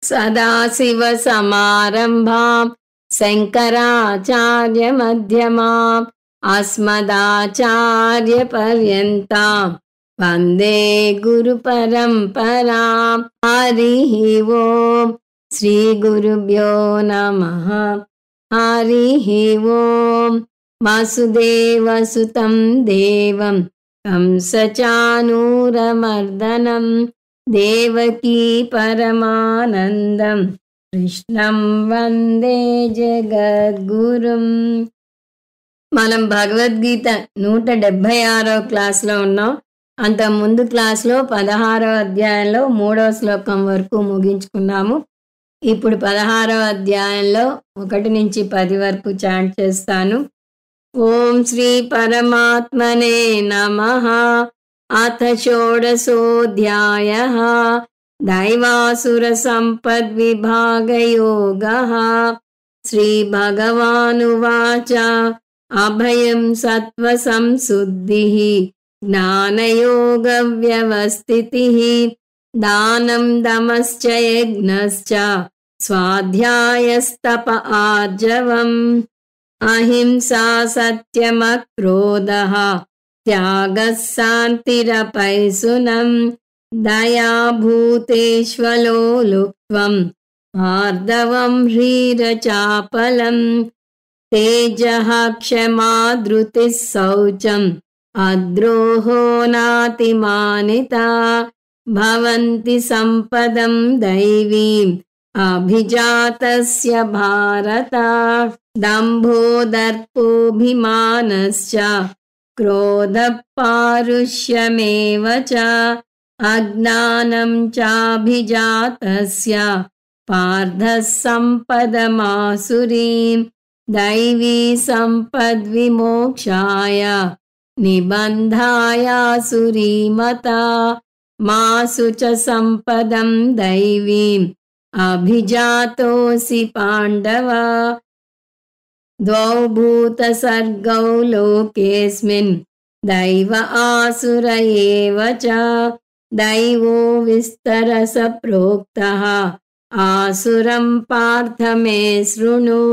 सदाशिवसमारम्भां शङ्कराचार्यमध्यमाम् अस्मदाचार्यपर्यन्तां वन्दे गुरुपरम्परां। हरिः ओं श्रीगुरुभ्यो नमः। हरिः ओं वसुदेवसुतं देवं कंसचानूरमर्दनं देवकी परमानन्दं कृष्णं वन्दे జగద్గురుం। మనం భగవద్గీత 176వ క్లాస్లో ఉన్నాం. అంత ముందు క్లాస్లో 16వ అధ్యాయంలో 3వ శ్లోకం వరకు ముగించుకున్నాము. ఇప్పుడు 16వ అధ్యాయంలో 1 నుంచి 10 వరకు చాంట్ చేస్తాను. ఓం శ్రీ పరమాత్మనే నమః. అథ షోడశోऽధ్యాయః దైవాసుర సంపద్విభాగయోగః. శ్రీభగవానువాచ అభయం సత్వ సంశుద్ధిః జ్ఞానయోగవ్యవస్థితిః దానం దమశ్చ యజ్ఞశ్చ స్వాధ్యాయస్తప ఆర్జవం అహింసా సత్యమక్రోధః త్యాగः శాంతిరపైశునం దయా భూతేష్వలోలుప్త్వం మార్దవం హ్రీరచాపలం తేజః క్షమా ధృతిః శౌచం అద్రోహో నాతిమానితా భవంతి సంపదం దైవీం అభిజాతస్య భారత. దంభో దర్పోభిమానశ్చ క్రోధః పారుష్యమేవ చ అజ్ఞానం చాభిజాతస్య పార్థః సంపదమాసురీం దైవీ సంపద్విమోక్షాయ నిబంధాయాసురీమతా మాసు చ సంపదం దైవీం అభిజాతోసి పాండవ. ద్వౌ భూతసర్గౌ లోకేస్మిన్ దైవ ఆసుర ఏవ చ దైవో విస్తరస ప్రోక్తః ఆసురం పార్థ మే శృణు.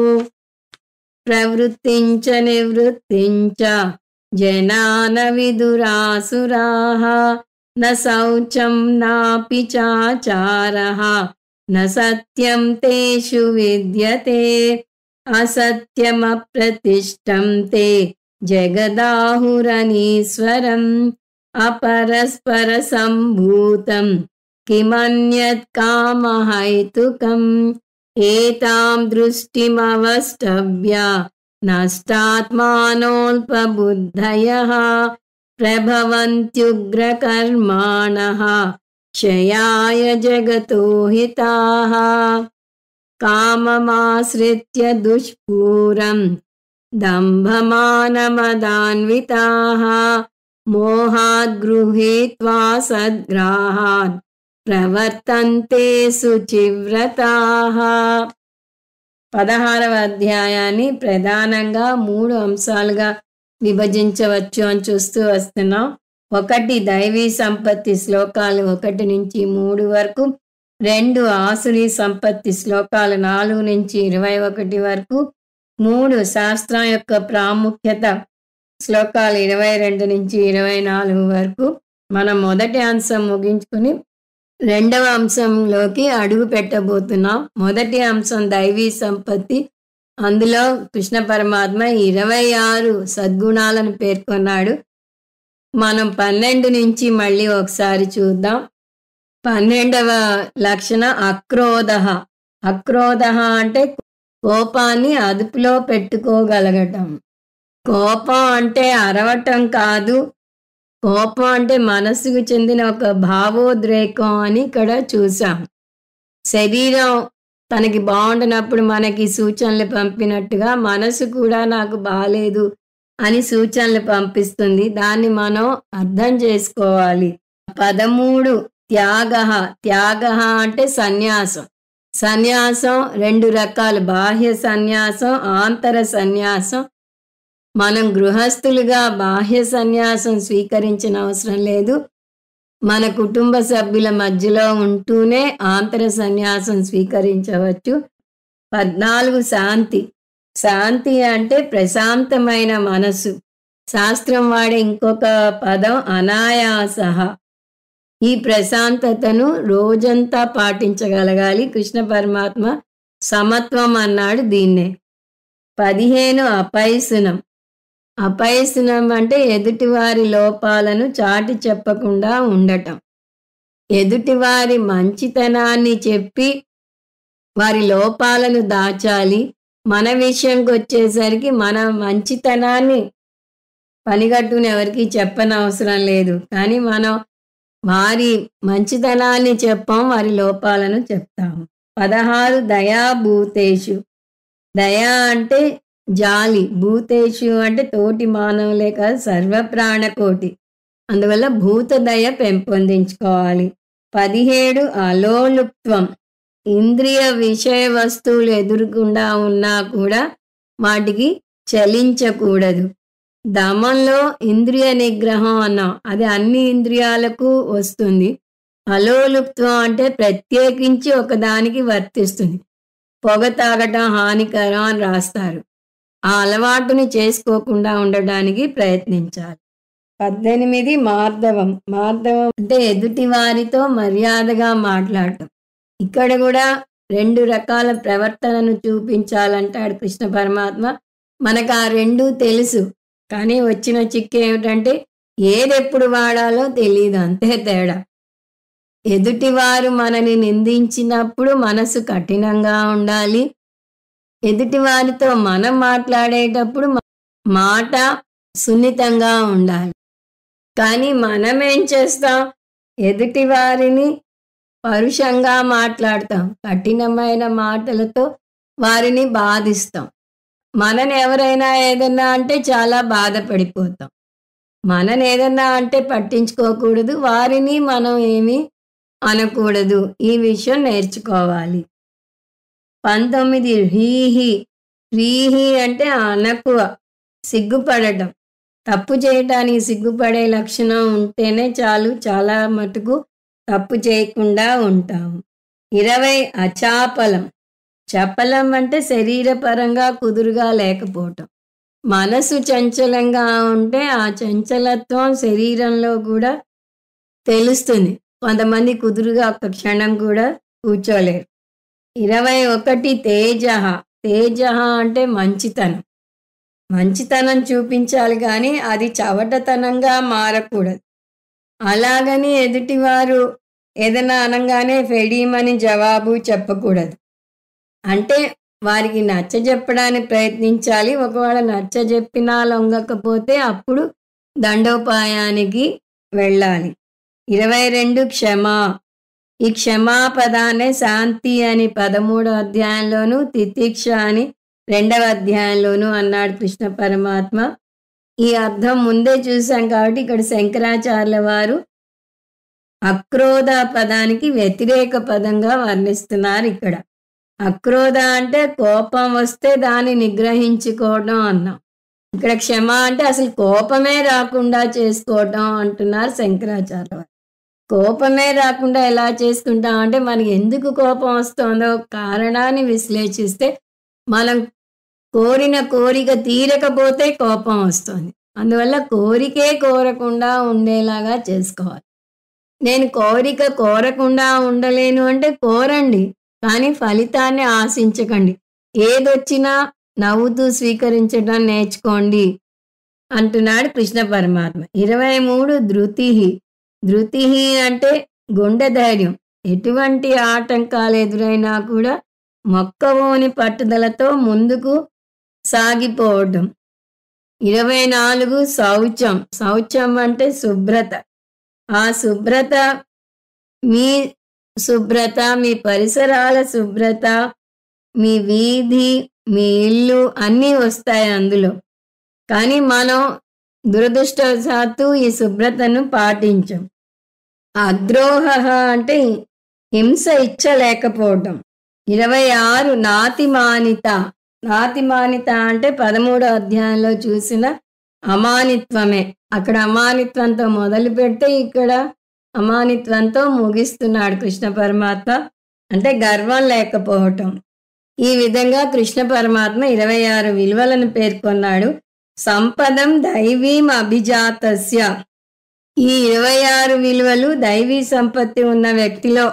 ప్రవృత్తిం చ నివృత్తిం చ జనాన విదురాసురాః న శౌచం నాపి చాచారః న సత్యం తేషు విద్యతే అసత్యమప్రతిష్టం తే జగదాహురనీశ్వరం అపరస్పర సంభూతం కిమన్యత్ కామహైతుకం ఏతాం దృష్టిమవష్టవ్య నష్టాత్మానోల్పబుద్ధయః ప్రభవంత్యుగ్రకర్మాణః క్షయాయ జగతో హితాః. కామమాశ్రిత్య దుష్పూరం దంభమానమదాన్వితాః మోహాద్ గృహీత్వా సద్గ్రాహాన్ ప్రవర్తంతే శుచివ్రతాః. 16వ అధ్యాయాన్ని ప్రధానంగా 3 అంశాలుగా విభజించవచ్చు అని చూస్తూ వస్తున్నాం. 1 దైవీ సంపత్తి శ్లోకాలు 1 నుంచి 3 వరకు, 2 ఆసురీ సంపత్తి శ్లోకాలు 4 నుంచి 21 వరకు, 3 శాస్త్రం యొక్క ప్రాముఖ్యత శ్లోకాలు 22 నుంచి 24 వరకు. మనం మొదటి అంశం ముగించుకుని 2వ అంశంలోకి అడుగు పెట్టబోతున్నాం. మొదటి అంశం దైవీ సంపత్తి. అందులో కృష్ణ పరమాత్మ 26 సద్గుణాలను పేర్కొన్నాడు. మనం 12 నుంచి మళ్ళీ ఒకసారి చూద్దాం. 12వ లక్షణం అక్రోధః. అక్రోధః అంటే కోపాన్ని అదుపులో పెట్టుకోగలగటం. కోపం అంటే అరవటం కాదు. కోపం అంటే మనసుకు చెందిన ఒక భావోద్రేకం అని ఇక్కడ చూసాం. శరీరం తనకి బాగుంటున్నప్పుడు మనకి సూచనలు పంపినట్టుగా మనసు కూడా నాకు బాలేదు అని సూచనలు పంపిస్తుంది. దాన్ని మనం అర్థం చేసుకోవాలి. 13 త్యాగః. త్యాగః అంటే సన్యాసం. సన్యాసం 2 రకాలు, బాహ్య సన్యాసం, ఆంతర సన్యాసం. మనం గృహస్థులుగా బాహ్య సన్యాసం స్వీకరించిన అవసరం లేదు. మన కుటుంబ సభ్యుల మధ్యలో ఉంటూనే ఆంతర సన్యాసం స్వీకరించవచ్చు. 14 శాంతి. శాంతి అంటే ప్రశాంతమైన మనసు. శాస్త్రం వాడే ఇంకొక పదం అనాయాసః. ఈ ప్రశాంతతను రోజంతా పాటించగలగాలి. కృష్ణ పరమాత్మ సమత్వం అన్నాడు దీన్నే. 15 అపైశునం. అపైశునం అంటే ఎదుటివారి లోపాలను చాటి చెప్పకుండా ఉండటం. ఎదుటివారి మంచితనాన్ని చెప్పి వారి లోపాలను దాచాలి. మన విషయంకి వచ్చేసరికి మన మంచితనాన్ని పనిగట్టుని ఎవరికి చెప్పనవసరం లేదు. కానీ మనం వారి మంచితనాన్ని చెప్పాం, వారి లోపాలను చెప్తాము. 16 దయాభూతేషు. దయ అంటే జాలి, భూతేషు అంటే తోటి మానవులే కాదు సర్వప్రాణకోటి. అందువల్ల భూత దయ పెంపొందించుకోవాలి. 17 అలోలుప్త్వం. ఇంద్రియ విషయ వస్తువులు ఎదురుకుండా ఉన్నా కూడా వాటికి చలించకూడదు. దమంలో ఇంద్రియ నిగ్రహం అన్నాం, అది అన్ని ఇంద్రియాలకు వస్తుంది. అలోలుప్త్వం అంటే ప్రత్యేకించి ఒకదానికి వర్తిస్తుంది. పొగ తాగటం హానికరం అని రాస్తారు. ఆ అలవాటుని చేసుకోకుండా ఉండడానికి ప్రయత్నించాలి. 18 మార్దవం. మార్దవం అంటే ఎదుటి వారితో మర్యాదగా మాట్లాడటం. ఇక్కడ కూడా 2 రకాల ప్రవర్తనను చూపించాలంటాడు కృష్ణ పరమాత్మ. మనకు ఆ 2 తెలుసు, కానీ వచ్చిన చిక్కు ఏమిటంటే ఏదెప్పుడు వాడాలో తెలియదు, అంతే తేడా. ఎదుటివారు మనని నిందించినప్పుడు మనసు కఠినంగా ఉండాలి. ఎదుటివారితో మనం మాట్లాడేటప్పుడు మాట సున్నితంగా ఉండాలి. కానీ మనమేం చేస్తాం, ఎదుటివారిని పరుషంగా మాట్లాడతాం, కఠినమైన మాటలతో వారిని బాధిస్తాం. మనని ఎవరైనా ఏదన్నా అంటే చాలా బాధపడిపోతాం. మనని ఏదన్నా అంటే పట్టించుకోకూడదు, వారిని మనం ఏమీ అనకూడదు. ఈ విషయం నేర్చుకోవాలి. 19 హ్రీహి. హ్రీహి అంటే అనకువ, సిగ్గుపడటం. తప్పు చేయటానికి సిగ్గుపడే లక్షణం ఉంటేనే చాలు, చాలా మటుకు తప్పు చేయకుండా ఉంటాము. 20 అచాపలం. చపలం అంటే శరీరపరంగా కుదురుగా లేకపోవటం. మనసు చంచలంగా ఉంటే ఆ చంచలత్వం శరీరంలో కూడా తెలుస్తుంది. కొంతమంది కుదురుగా ఒక్క క్షణం కూడా కూర్చోలేరు. 21 తేజః. తేజః అంటే మంచితనం. మంచితనం చూపించాలి కానీ అది చవటతనంగా మారకూడదు. అలాగని ఎదుటివారు ఏదైనా అనగానే ఫెడీమని జవాబు చెప్పకూడదు. అంటే వారికి నచ్చజెప్పడానికి ప్రయత్నించాలి. ఒకవేళ నచ్చజెప్పినా లొంగకపోతే అప్పుడు దండోపాయానికి వెళ్ళాలి. 22 క్షమా. ఈ క్షమా పదాన్నే శాంతి అని 13వ అధ్యాయంలోను, తితిక్ష అని 2వ అధ్యాయంలోను అన్నాడు కృష్ణ పరమాత్మ. ఈ అర్థం ముందే చూసాం కాబట్టి ఇక్కడ శంకరాచార్యుల వారు అక్రోధ పదానికి వ్యతిరేక పదంగా వర్ణిస్తున్నారు. ఇక్కడ అక్రోధ అంటే కోపం వస్తే దాన్ని నిగ్రహించుకోవడం అన్నాం. ఇక్కడ క్షమ అంటే అసలు కోపమే రాకుండా చేసుకోవటం అంటున్నారు శంకరాచార్య వారు. కోపమే రాకుండా ఎలా చేసుకుంటాం అంటే మనకి ఎందుకు కోపం వస్తుందో కారణాన్ని విశ్లేషిస్తే మనం కోరిన కోరిక తీరకపోతే కోపం వస్తుంది. అందువల్ల కోరికే కోరకుండా ఉండేలాగా చేసుకోవాలి. నేను కోరిక కోరకుండా ఉండలేను అంటే కోరండి, కానీ ఫలితాన్ని ఆశించకండి. ఏదొచ్చినా నవ్వుతూ స్వీకరించడం నేర్చుకోండి అంటున్నాడు కృష్ణ పరమాత్మ. 23 ధృతి. ధృతి అంటే గుండె ధైర్యం. ఎటువంటి ఆటంకాలు ఎదురైనా కూడా మొక్కవోని పట్టుదలతో ముందుకు సాగిపోవటం. 24 శౌచం. శౌచం అంటే శుభ్రత. ఆ శుభ్రత మీ శుభ్రత, మీ పరిసరాల శుభ్రత, మీ వీధి, మీ ఇల్లు అన్నీ వస్తాయి అందులో. కానీ మనం దురదృష్టవశాత్తు ఈ శుభ్రతను పాటించం. అద్రోహ అంటే హింస ఇచ్చలేకపోవటం. 26 నాతిమానిత. నాతిమానిత అంటే 13వ అధ్యాయంలో చూసిన అమానిత్వమే. అక్కడ అమానిత్వంతో మొదలు పెడితే ఇక్కడ అమానిత్వంతో ముగిస్తున్నాడు కృష్ణ పరమాత్మ. అంటే గర్వం లేకపోవటం. ఈ విధంగా కృష్ణ పరమాత్మ 26 విలువలను పేర్కొన్నాడు. సంపదం దైవీం అభిజాతస్య. ఈ 26 విలువలు దైవీ సంపత్తి ఉన్న వ్యక్తిలో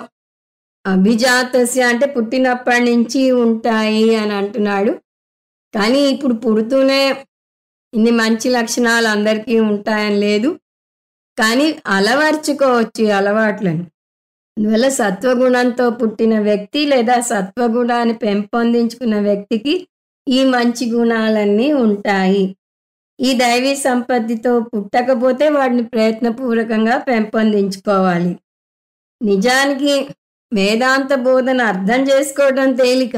అభిజాతస్య అంటే పుట్టినప్పటి నుంచి ఉంటాయి అని అంటున్నాడు. కానీ ఇప్పుడు పుడుతూనే ఇన్ని మంచి లక్షణాలు అందరికీ ఉంటాయని లేదు. కానీ అలవర్చుకోవచ్చు ఈ అలవాట్లను. అందువల్ల సత్వగుణంతో పుట్టిన వ్యక్తి లేదా సత్వగుణాన్ని పెంపొందించుకున్న వ్యక్తికి ఈ మంచి గుణాలన్నీ ఉంటాయి. ఈ దైవీ సంపత్తితో పుట్టకపోతే వాటిని ప్రయత్నపూర్వకంగా పెంపొందించుకోవాలి. నిజానికి వేదాంత బోధన అర్థం చేసుకోవడం తేలిక.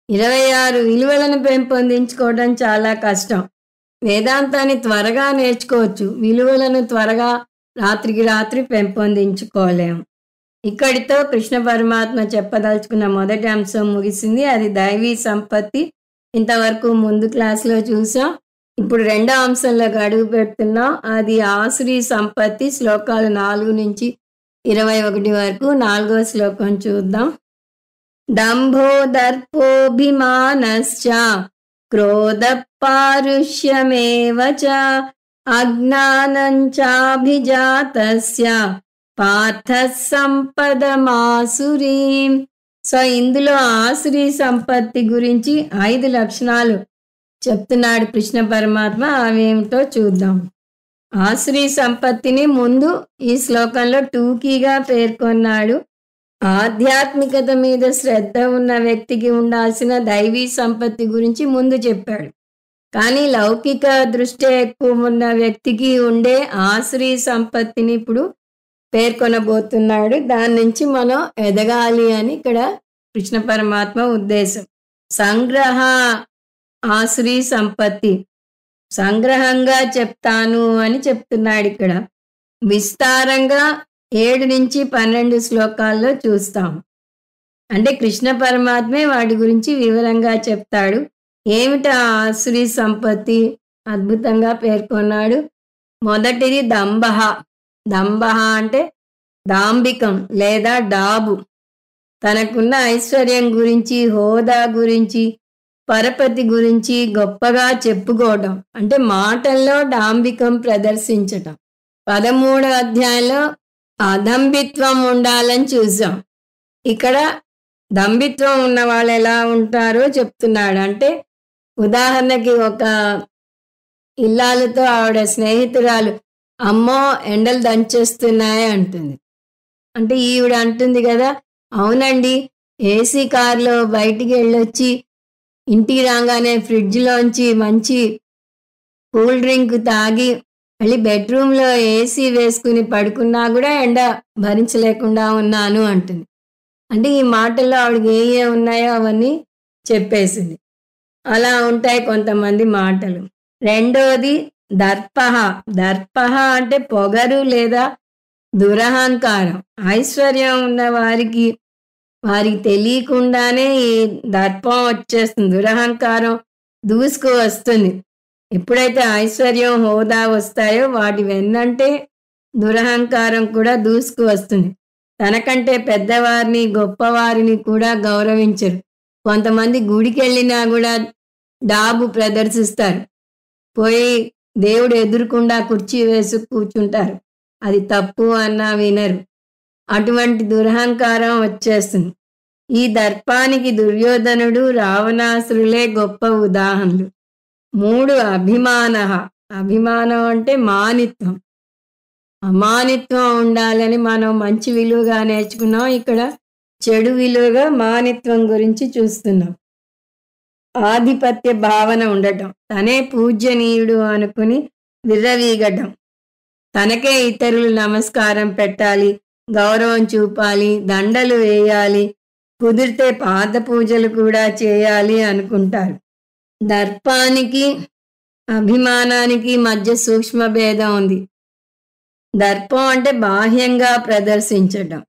26 విలువలను పెంపొందించుకోవడం చాలా కష్టం. వేదాంతాన్ని త్వరగా నేర్చుకోవచ్చు, విలువలను త్వరగా రాత్రికి రాత్రి పెంపొందించుకోలేము. ఇక్కడితో కృష్ణ పరమాత్మ చెప్పదలుచుకున్న మొదటి అంశం ముగిసింది. అది దైవీ సంపత్తి. ఇంతవరకు ముందు క్లాస్లో చూసాం. ఇప్పుడు రెండో అంశంలోకి అడుగు పెడుతున్నాం. అది ఆసురీ సంపత్తి. శ్లోకాలు 4 నుంచి 21 వరకు. 4వ శ్లోకం చూద్దాం. దంభో దర్పోభిమానశ్చ క్రోధ పారుష్యమేవ చ అజ్ఞానం చాభిజాతస్య పార్థ సంపదమాసురీం. సో ఇందులో ఆసురీ సంపత్తి గురించి 5 లక్షణాలు చెప్తున్నాడు కృష్ణ పరమాత్మ. అవేమిటో చూద్దాం. ఆసురీ సంపత్తిని ముందు ఈ శ్లోకంలో టూకీగా పేర్కొన్నాడు. ఆధ్యాత్మికత మీద శ్రద్ధ ఉన్న వ్యక్తికి ఉండాల్సిన దైవీ సంపత్తి గురించి ముందు చెప్పాడు. కానీ లౌకిక దృష్టి ఎక్కువ ఉన్న వ్యక్తికి ఉండే ఆసురీ సంపత్తిని ఇప్పుడు పేర్కొనబోతున్నాడు. దాని నుంచి మనం ఎదగాలి అని ఇక్కడ కృష్ణ పరమాత్మ ఉద్దేశం. సంగ్రహ ఆసురీ సంపత్తి సంగ్రహంగా చెప్తాను అని చెప్తున్నాడు. ఇక్కడ విస్తారంగా 7 నుంచి 12 శ్లోకాల్లో చూస్తాం. అంటే కృష్ణ పరమాత్మే వాటి గురించి వివరంగా చెప్తాడు. ఏమిటా ఆసురీ సంపత్తి అద్భుతంగా పేర్కొన్నాడు. మొదటిది దంభః. దంభః అంటే దాంభికం లేదా డాబు. తనకున్న ఐశ్వర్యం గురించి, హోదా గురించి, పరపతి గురించి గొప్పగా చెప్పుకోవడం. అంటే మాటల్లో డాంభికం ప్రదర్శించటం. 13వ అధ్యాయంలో అదంభిత్వం ఉండాలని చూసాం. ఇక్కడ దంభిత్వం ఉన్న వాళ్ళు ఎలా ఉంటారో చెప్తున్నాడు. అంటే ఉదాహరణకి ఒక ఇల్లాలతో ఆవిడ స్నేహితురాలు అమ్మో ఎండలు దంచేస్తున్నాయి అంటుంది. అంటే ఈవిడ అంటుంది కదా, అవునండి ఏసీ కారులో బయటికి వెళ్ళొచ్చి ఇంటికి రాగానే ఫ్రిడ్జ్లోంచి మంచి కూల్ డ్రింక్ తాగి మళ్ళీ బెడ్రూమ్లో ఏసీ వేసుకుని పడుకున్నా కూడా ఎండ భరించలేకుండా ఉన్నాను అంటుంది. అంటే ఈ మాటల్లో ఆవిడకి ఏ ఉన్నాయో అవన్నీ చెప్పేసింది. అలా ఉంటాయి కొంతమంది మాటలు. రెండోది దర్పః. దర్పః అంటే పొగరు లేదా దురహంకారం. ఐశ్వర్యం ఉన్న వారికి తెలియకుండానే ఈ దర్పం వచ్చేస్తుంది, దురహంకారం దూసుకు వస్తుంది. ఎప్పుడైతే ఐశ్వర్యం, హోదా వస్తాయో వాటి వెన్నంటే దురహంకారం కూడా దూసుకు వస్తుంది. తనకంటే పెద్దవారిని, గొప్పవారిని కూడా గౌరవించరు. కొంతమంది గుడికి వెళ్ళినా కూడా డాబు ప్రదర్శిస్తారు. పోయి దేవుడు ఎదురుకుండా కుర్చీ వేసి కూర్చుంటారు. అది తప్పు అన్నా వినరు. అటువంటి దురహంకారం వచ్చేస్తుంది. ఈ దర్పానికి దుర్యోధనుడు, రావణాసురులే గొప్ప ఉదాహరణలు. 3 అభిమానః. అభిమానం అంటే మానిత్వం. అమానిత్వం ఉండాలని మనం మంచి విలువగా నేర్చుకున్నాం. ఇక్కడ చెడు విలువగా మానిత్వం గురించి చూస్తున్నాం. ఆధిపత్య భావన ఉండటం, తనే పూజ్యనీయుడు అనుకుని విర్రవీగటం, తనకే ఇతరులు నమస్కారం పెట్టాలి, గౌరవం చూపాలి, దండలు వేయాలి, కుదిరితే పాద పూజలు కూడా చేయాలి అనుకుంటారు. దర్పానికి అభిమానానికి మధ్య సూక్ష్మ భేదం ఉంది. దర్పం అంటే బాహ్యంగా ప్రదర్శించటం,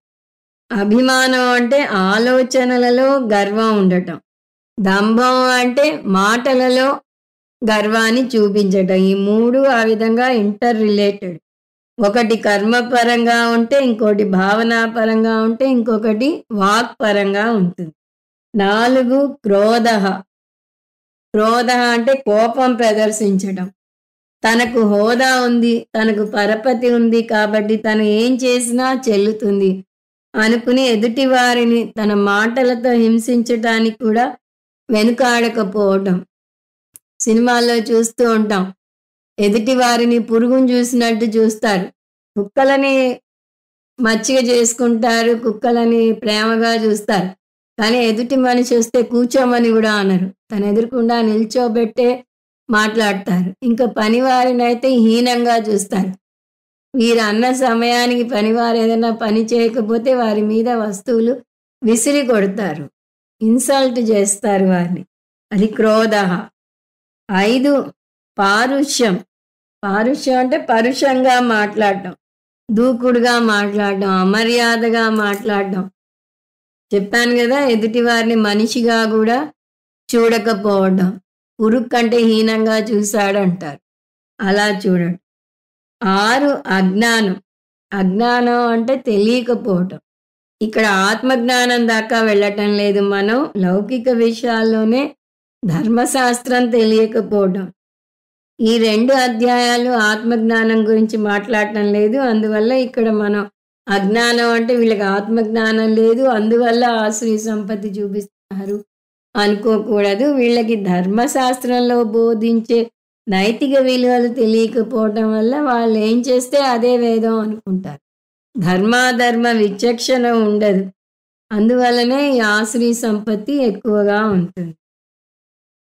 అభిమానం అంటే ఆలోచనలలో గర్వం ఉండటం, దంభం అంటే మాటలలో గర్వాన్ని చూపించటం. ఈ 3 ఆ విధంగా ఇంటర్ రిలేటెడ్. ఒకటి కర్మపరంగా ఉంటే, ఇంకోటి భావనాపరంగా ఉంటే, ఇంకొకటి వాక్పరంగా ఉంటుంది. 4 క్రోధః. క్రోధః అంటే కోపం ప్రదర్శించటం. తనకు హోదా ఉంది, తనకు పరపతి ఉంది కాబట్టి తను ఏం చేసినా చెల్లుతుంది అనుకుని ఎదుటి వారిని తన మాటలతో హింసించటానికి కూడా వెనుకాడకపోవటం. సినిమాల్లో చూస్తూ ఉంటాం. ఎదుటి వారిని పురుగును చూసినట్టు చూస్తారు. కుక్కలని మచ్చిక చేసుకుంటారు, కుక్కలని ప్రేమగా చూస్తారు. కానీ ఎదుటి మనిషి వస్తే కూర్చోమని కూడా అనరు. తన ఎదురుకుండా నిల్చోబెట్టే మాట్లాడతారు. ఇంకా పనివారినైతే హీనంగా చూస్తారు. వీరు అన్న సమయానికి పనివారు ఏదైనా పని చేయకపోతే వారి మీద వస్తువులు విసిరి కొడతారు, ఇన్సల్ట్ చేస్తారు వారిని. అది క్రోధః. 5 పారుష్యం. పారుష్యం అంటే పరుషంగా మాట్లాడటం, దూకుడుగా మాట్లాడటం, అమర్యాదగా మాట్లాడటం. చెప్పాను కదా, ఎదుటి వారిని మనిషిగా కూడా చూడకపోవడం. పురుగు కంటే హీనంగా చూశాడంటారు, అలా చూడడం. 6 అజ్ఞానం. అజ్ఞానం అంటే తెలియకపోవటం. ఇక్కడ ఆత్మజ్ఞానం దాకా వెళ్ళటం లేదు. మనం లౌకిక విషయాల్లోనే ధర్మశాస్త్రం తెలియకపోవటం. ఈ 2 అధ్యాయాలు ఆత్మజ్ఞానం గురించి మాట్లాడటం లేదు. అందువల్ల ఇక్కడ మనం అజ్ఞానం అంటే వీళ్ళకి ఆత్మజ్ఞానం లేదు, అందువల్ల ఆశ్రయ సంపత్తి చూపిస్తున్నారు అనుకోకూడదు. వీళ్ళకి ధర్మశాస్త్రంలో బోధించే నైతిక విలువలు తెలియకపోవటం వల్ల వాళ్ళు ఏం చేస్తే అదే వేదం అనుకుంటారు. ధర్మాధర్మ విచక్షణ ఉండదు. అందువల్లనే ఈ ఆసురీ సంపత్తి ఎక్కువగా ఉంటుంది.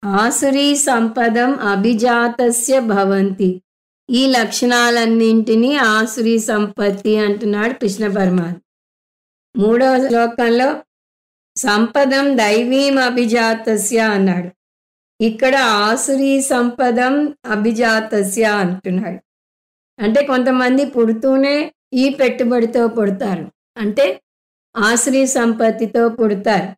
ఆసురీ సంపదం అభిజాతస్య భవంతి. ఈ లక్షణాలన్నింటినీ ఆసురీ సంపత్తి అంటున్నాడు కృష్ణ పరమాత్మ. 3వ శ్లోకంలో సంపదం దైవీం అభిజాతస్య అన్నాడు. ఇక్కడ ఆసురీ సంపదం అభిజాతస్య అంటున్నాడు. అంటే కొంతమంది పుడుతూనే ఈ పెట్టుబడితో పుడతారు, అంటే ఆసురీ సంపత్తితో పుడతారు.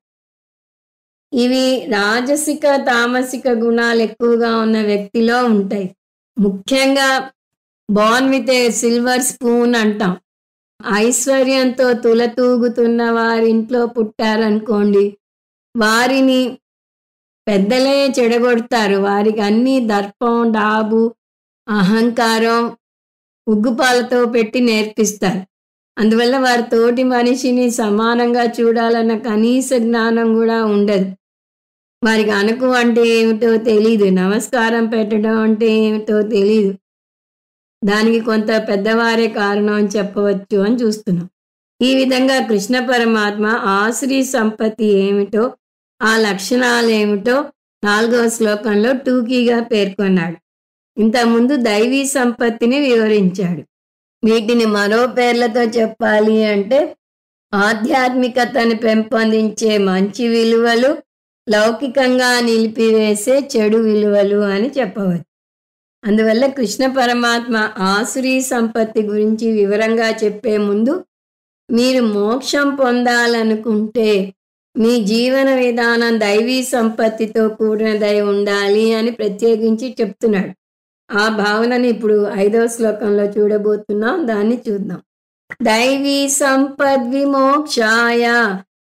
ఇవి రాజసిక తామసిక గుణాలు ఎక్కువగా ఉన్న వ్యక్తిలో ఉంటాయి. ముఖ్యంగా Born with a silver spoon అంటాం. ఐశ్వర్యంతో తులతూగుతున్న వారింట్లో పుట్టారనుకోండి, వారిని పెద్దలే చెడగొడతారు. వారికి అన్ని దర్పం, డాబు, అహంకారం ఉగ్గుపాలతో పెట్టి నేర్పిస్తారు. అందువల్ల వారి తోటి మనిషిని సమానంగా చూడాలన్న కనీస జ్ఞానం కూడా ఉండదు. వారికి అణకు అంటే ఏమిటో తెలీదు, నమస్కారం పెట్టడం అంటే ఏమిటో తెలీదు. దానికి కొంత పెద్దవారే కారణం అని చెప్పవచ్చు అని చూస్తున్నాం. ఈ విధంగా కృష్ణ పరమాత్మ ఆసురీ సంపత్తి ఏమిటో, ఆ లక్షణాలు ఏమిటో 4వ శ్లోకంలో టూకీగా పేర్కొన్నాడు. ఇంతకుముందు దైవీ సంపత్తిని వివరించాడు. వీటిని మరో పేర్లతో చెప్పాలి అంటే ఆధ్యాత్మికతను పెంపొందించే మంచి విలువలు, లౌకికంగా నిలిపివేసే చెడు విలువలు అని చెప్పవచ్చు. అందువల్ల కృష్ణ పరమాత్మ ఆసురీ సంపత్తి గురించి వివరంగా చెప్పే ముందు, మీరు మోక్షం పొందాలనుకుంటే మీ జీవన విధానం దైవీ సంపత్తితో కూడినదై ఉండాలి అని ప్రత్యేకించి చెప్తున్నాడు. ఆ భావనని ఇప్పుడు 5వ శ్లోకంలో చూడబోతున్నాం. దాన్ని చూద్దాం. దైవీ సంపద్విమోక్షాయ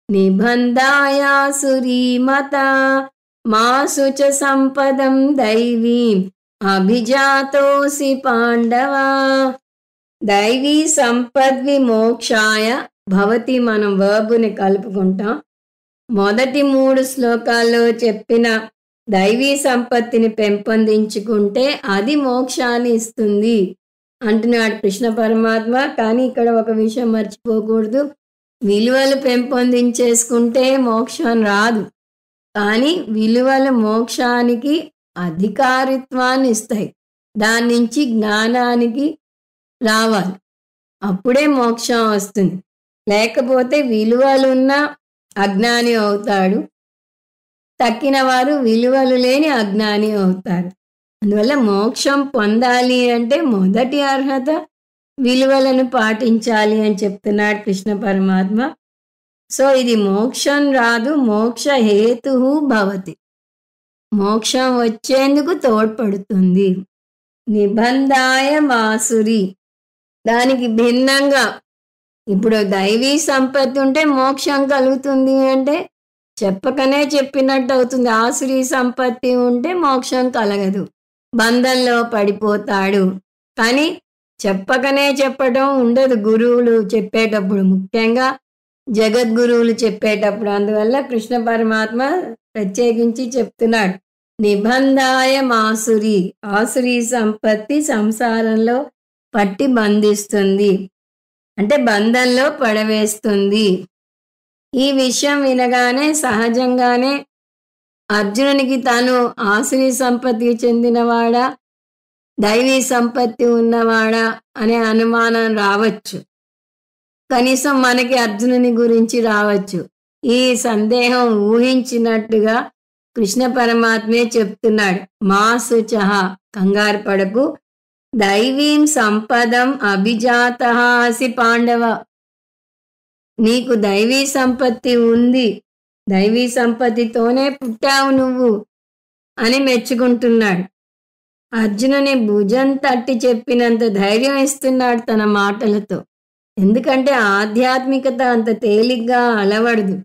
నిబంధాయ సురీమత మాసు చ సంపదం దైవీం అభిజాతోసి పాండవా. దైవీ సంపద్విమోక్షాయ భవతి, మనం వర్బుని కలుపుకుంటాం. మొదటి 3 శ్లోకాల్లో చెప్పిన దైవీ సంపత్తిని పెంపొందించుకుంటే అది మోక్షాన్ని ఇస్తుంది అంటున్నాడు కృష్ణ పరమాత్మ. కానీ ఇక్కడ ఒక విషయం మర్చిపోకూడదు. విలువలు పెంపొందించేసుకుంటే మోక్షం రాదు, కానీ విలువలు మోక్షానికి అధికారిత్వాన్ని ఇస్తాయి. దాని నుంచి జ్ఞానానికి రావాలి, అప్పుడే మోక్షం వస్తుంది. లేకపోతే విలువలున్న అజ్ఞాని అవుతాడు, తక్కిన వారు విలువలు లేని అజ్ఞాని అవుతారు. అందువల్ల మోక్షం పొందాలి అంటే మొదటి అర్హత విలువలను పాటించాలి అని చెప్తున్నాడు కృష్ణ పరమాత్మ. సో ఇది మోక్షం రాదు, మోక్ష హేతు భవతి, మోక్షం వచ్చేందుకు తోడ్పడుతుంది. నిబంధాయ మాసురి, దానికి భిన్నంగా ఇప్పుడు దైవీ సంపత్తి ఉంటే మోక్షం కలుగుతుంది అంటే చెప్పకనే చెప్పినట్టు అవుతుంది. ఆసురీ సంపత్తి ఉంటే మోక్షం కలగదు, బంధంలో పడిపోతాడు. కానీ చెప్పకనే చెప్పడం ఉండదు గురువులు చెప్పేటప్పుడు, ముఖ్యంగా జగద్గురువులు చెప్పేటప్పుడు. అందువల్ల కృష్ణ పరమాత్మ ప్రత్యేకించి చెప్తున్నాడు, నిబంధాయ మాసురి. ఆసురీ సంపత్తి సంసారంలో పట్టి బంధిస్తుంది, అంటే బంధంలో పడవేస్తుంది. ఈ విషయం వినగానే సహజంగానే అర్జునునికి తాను ఆసురీ సంపత్తికి చెందినవాడా దైవీ సంపత్తి ఉన్నవాడా అనే అనుమానం రావచ్చు. కనీసం మనకి అర్జునుని గురించి రావచ్చు. ఈ సందేహం ఊహించినట్టుగా కృష్ణ పరమాత్మే చెప్తున్నాడు, మా శుచః, కంగారు పడకు, దైవీం సంపదం అభిజాతః అసి పాండవ. నీకు దైవీ సంపత్తి ఉంది, దైవీ సంపత్తితోనే పుట్టావు నువ్వు అని మెచ్చుకుంటున్నాడు. అర్జునుని భుజం తట్టి చెప్పినంత ధైర్యం ఇస్తున్నాడు తన మాటలతో. ఎందుకంటే ఆధ్యాత్మికత అంత తేలిగ్గా అలవడదు,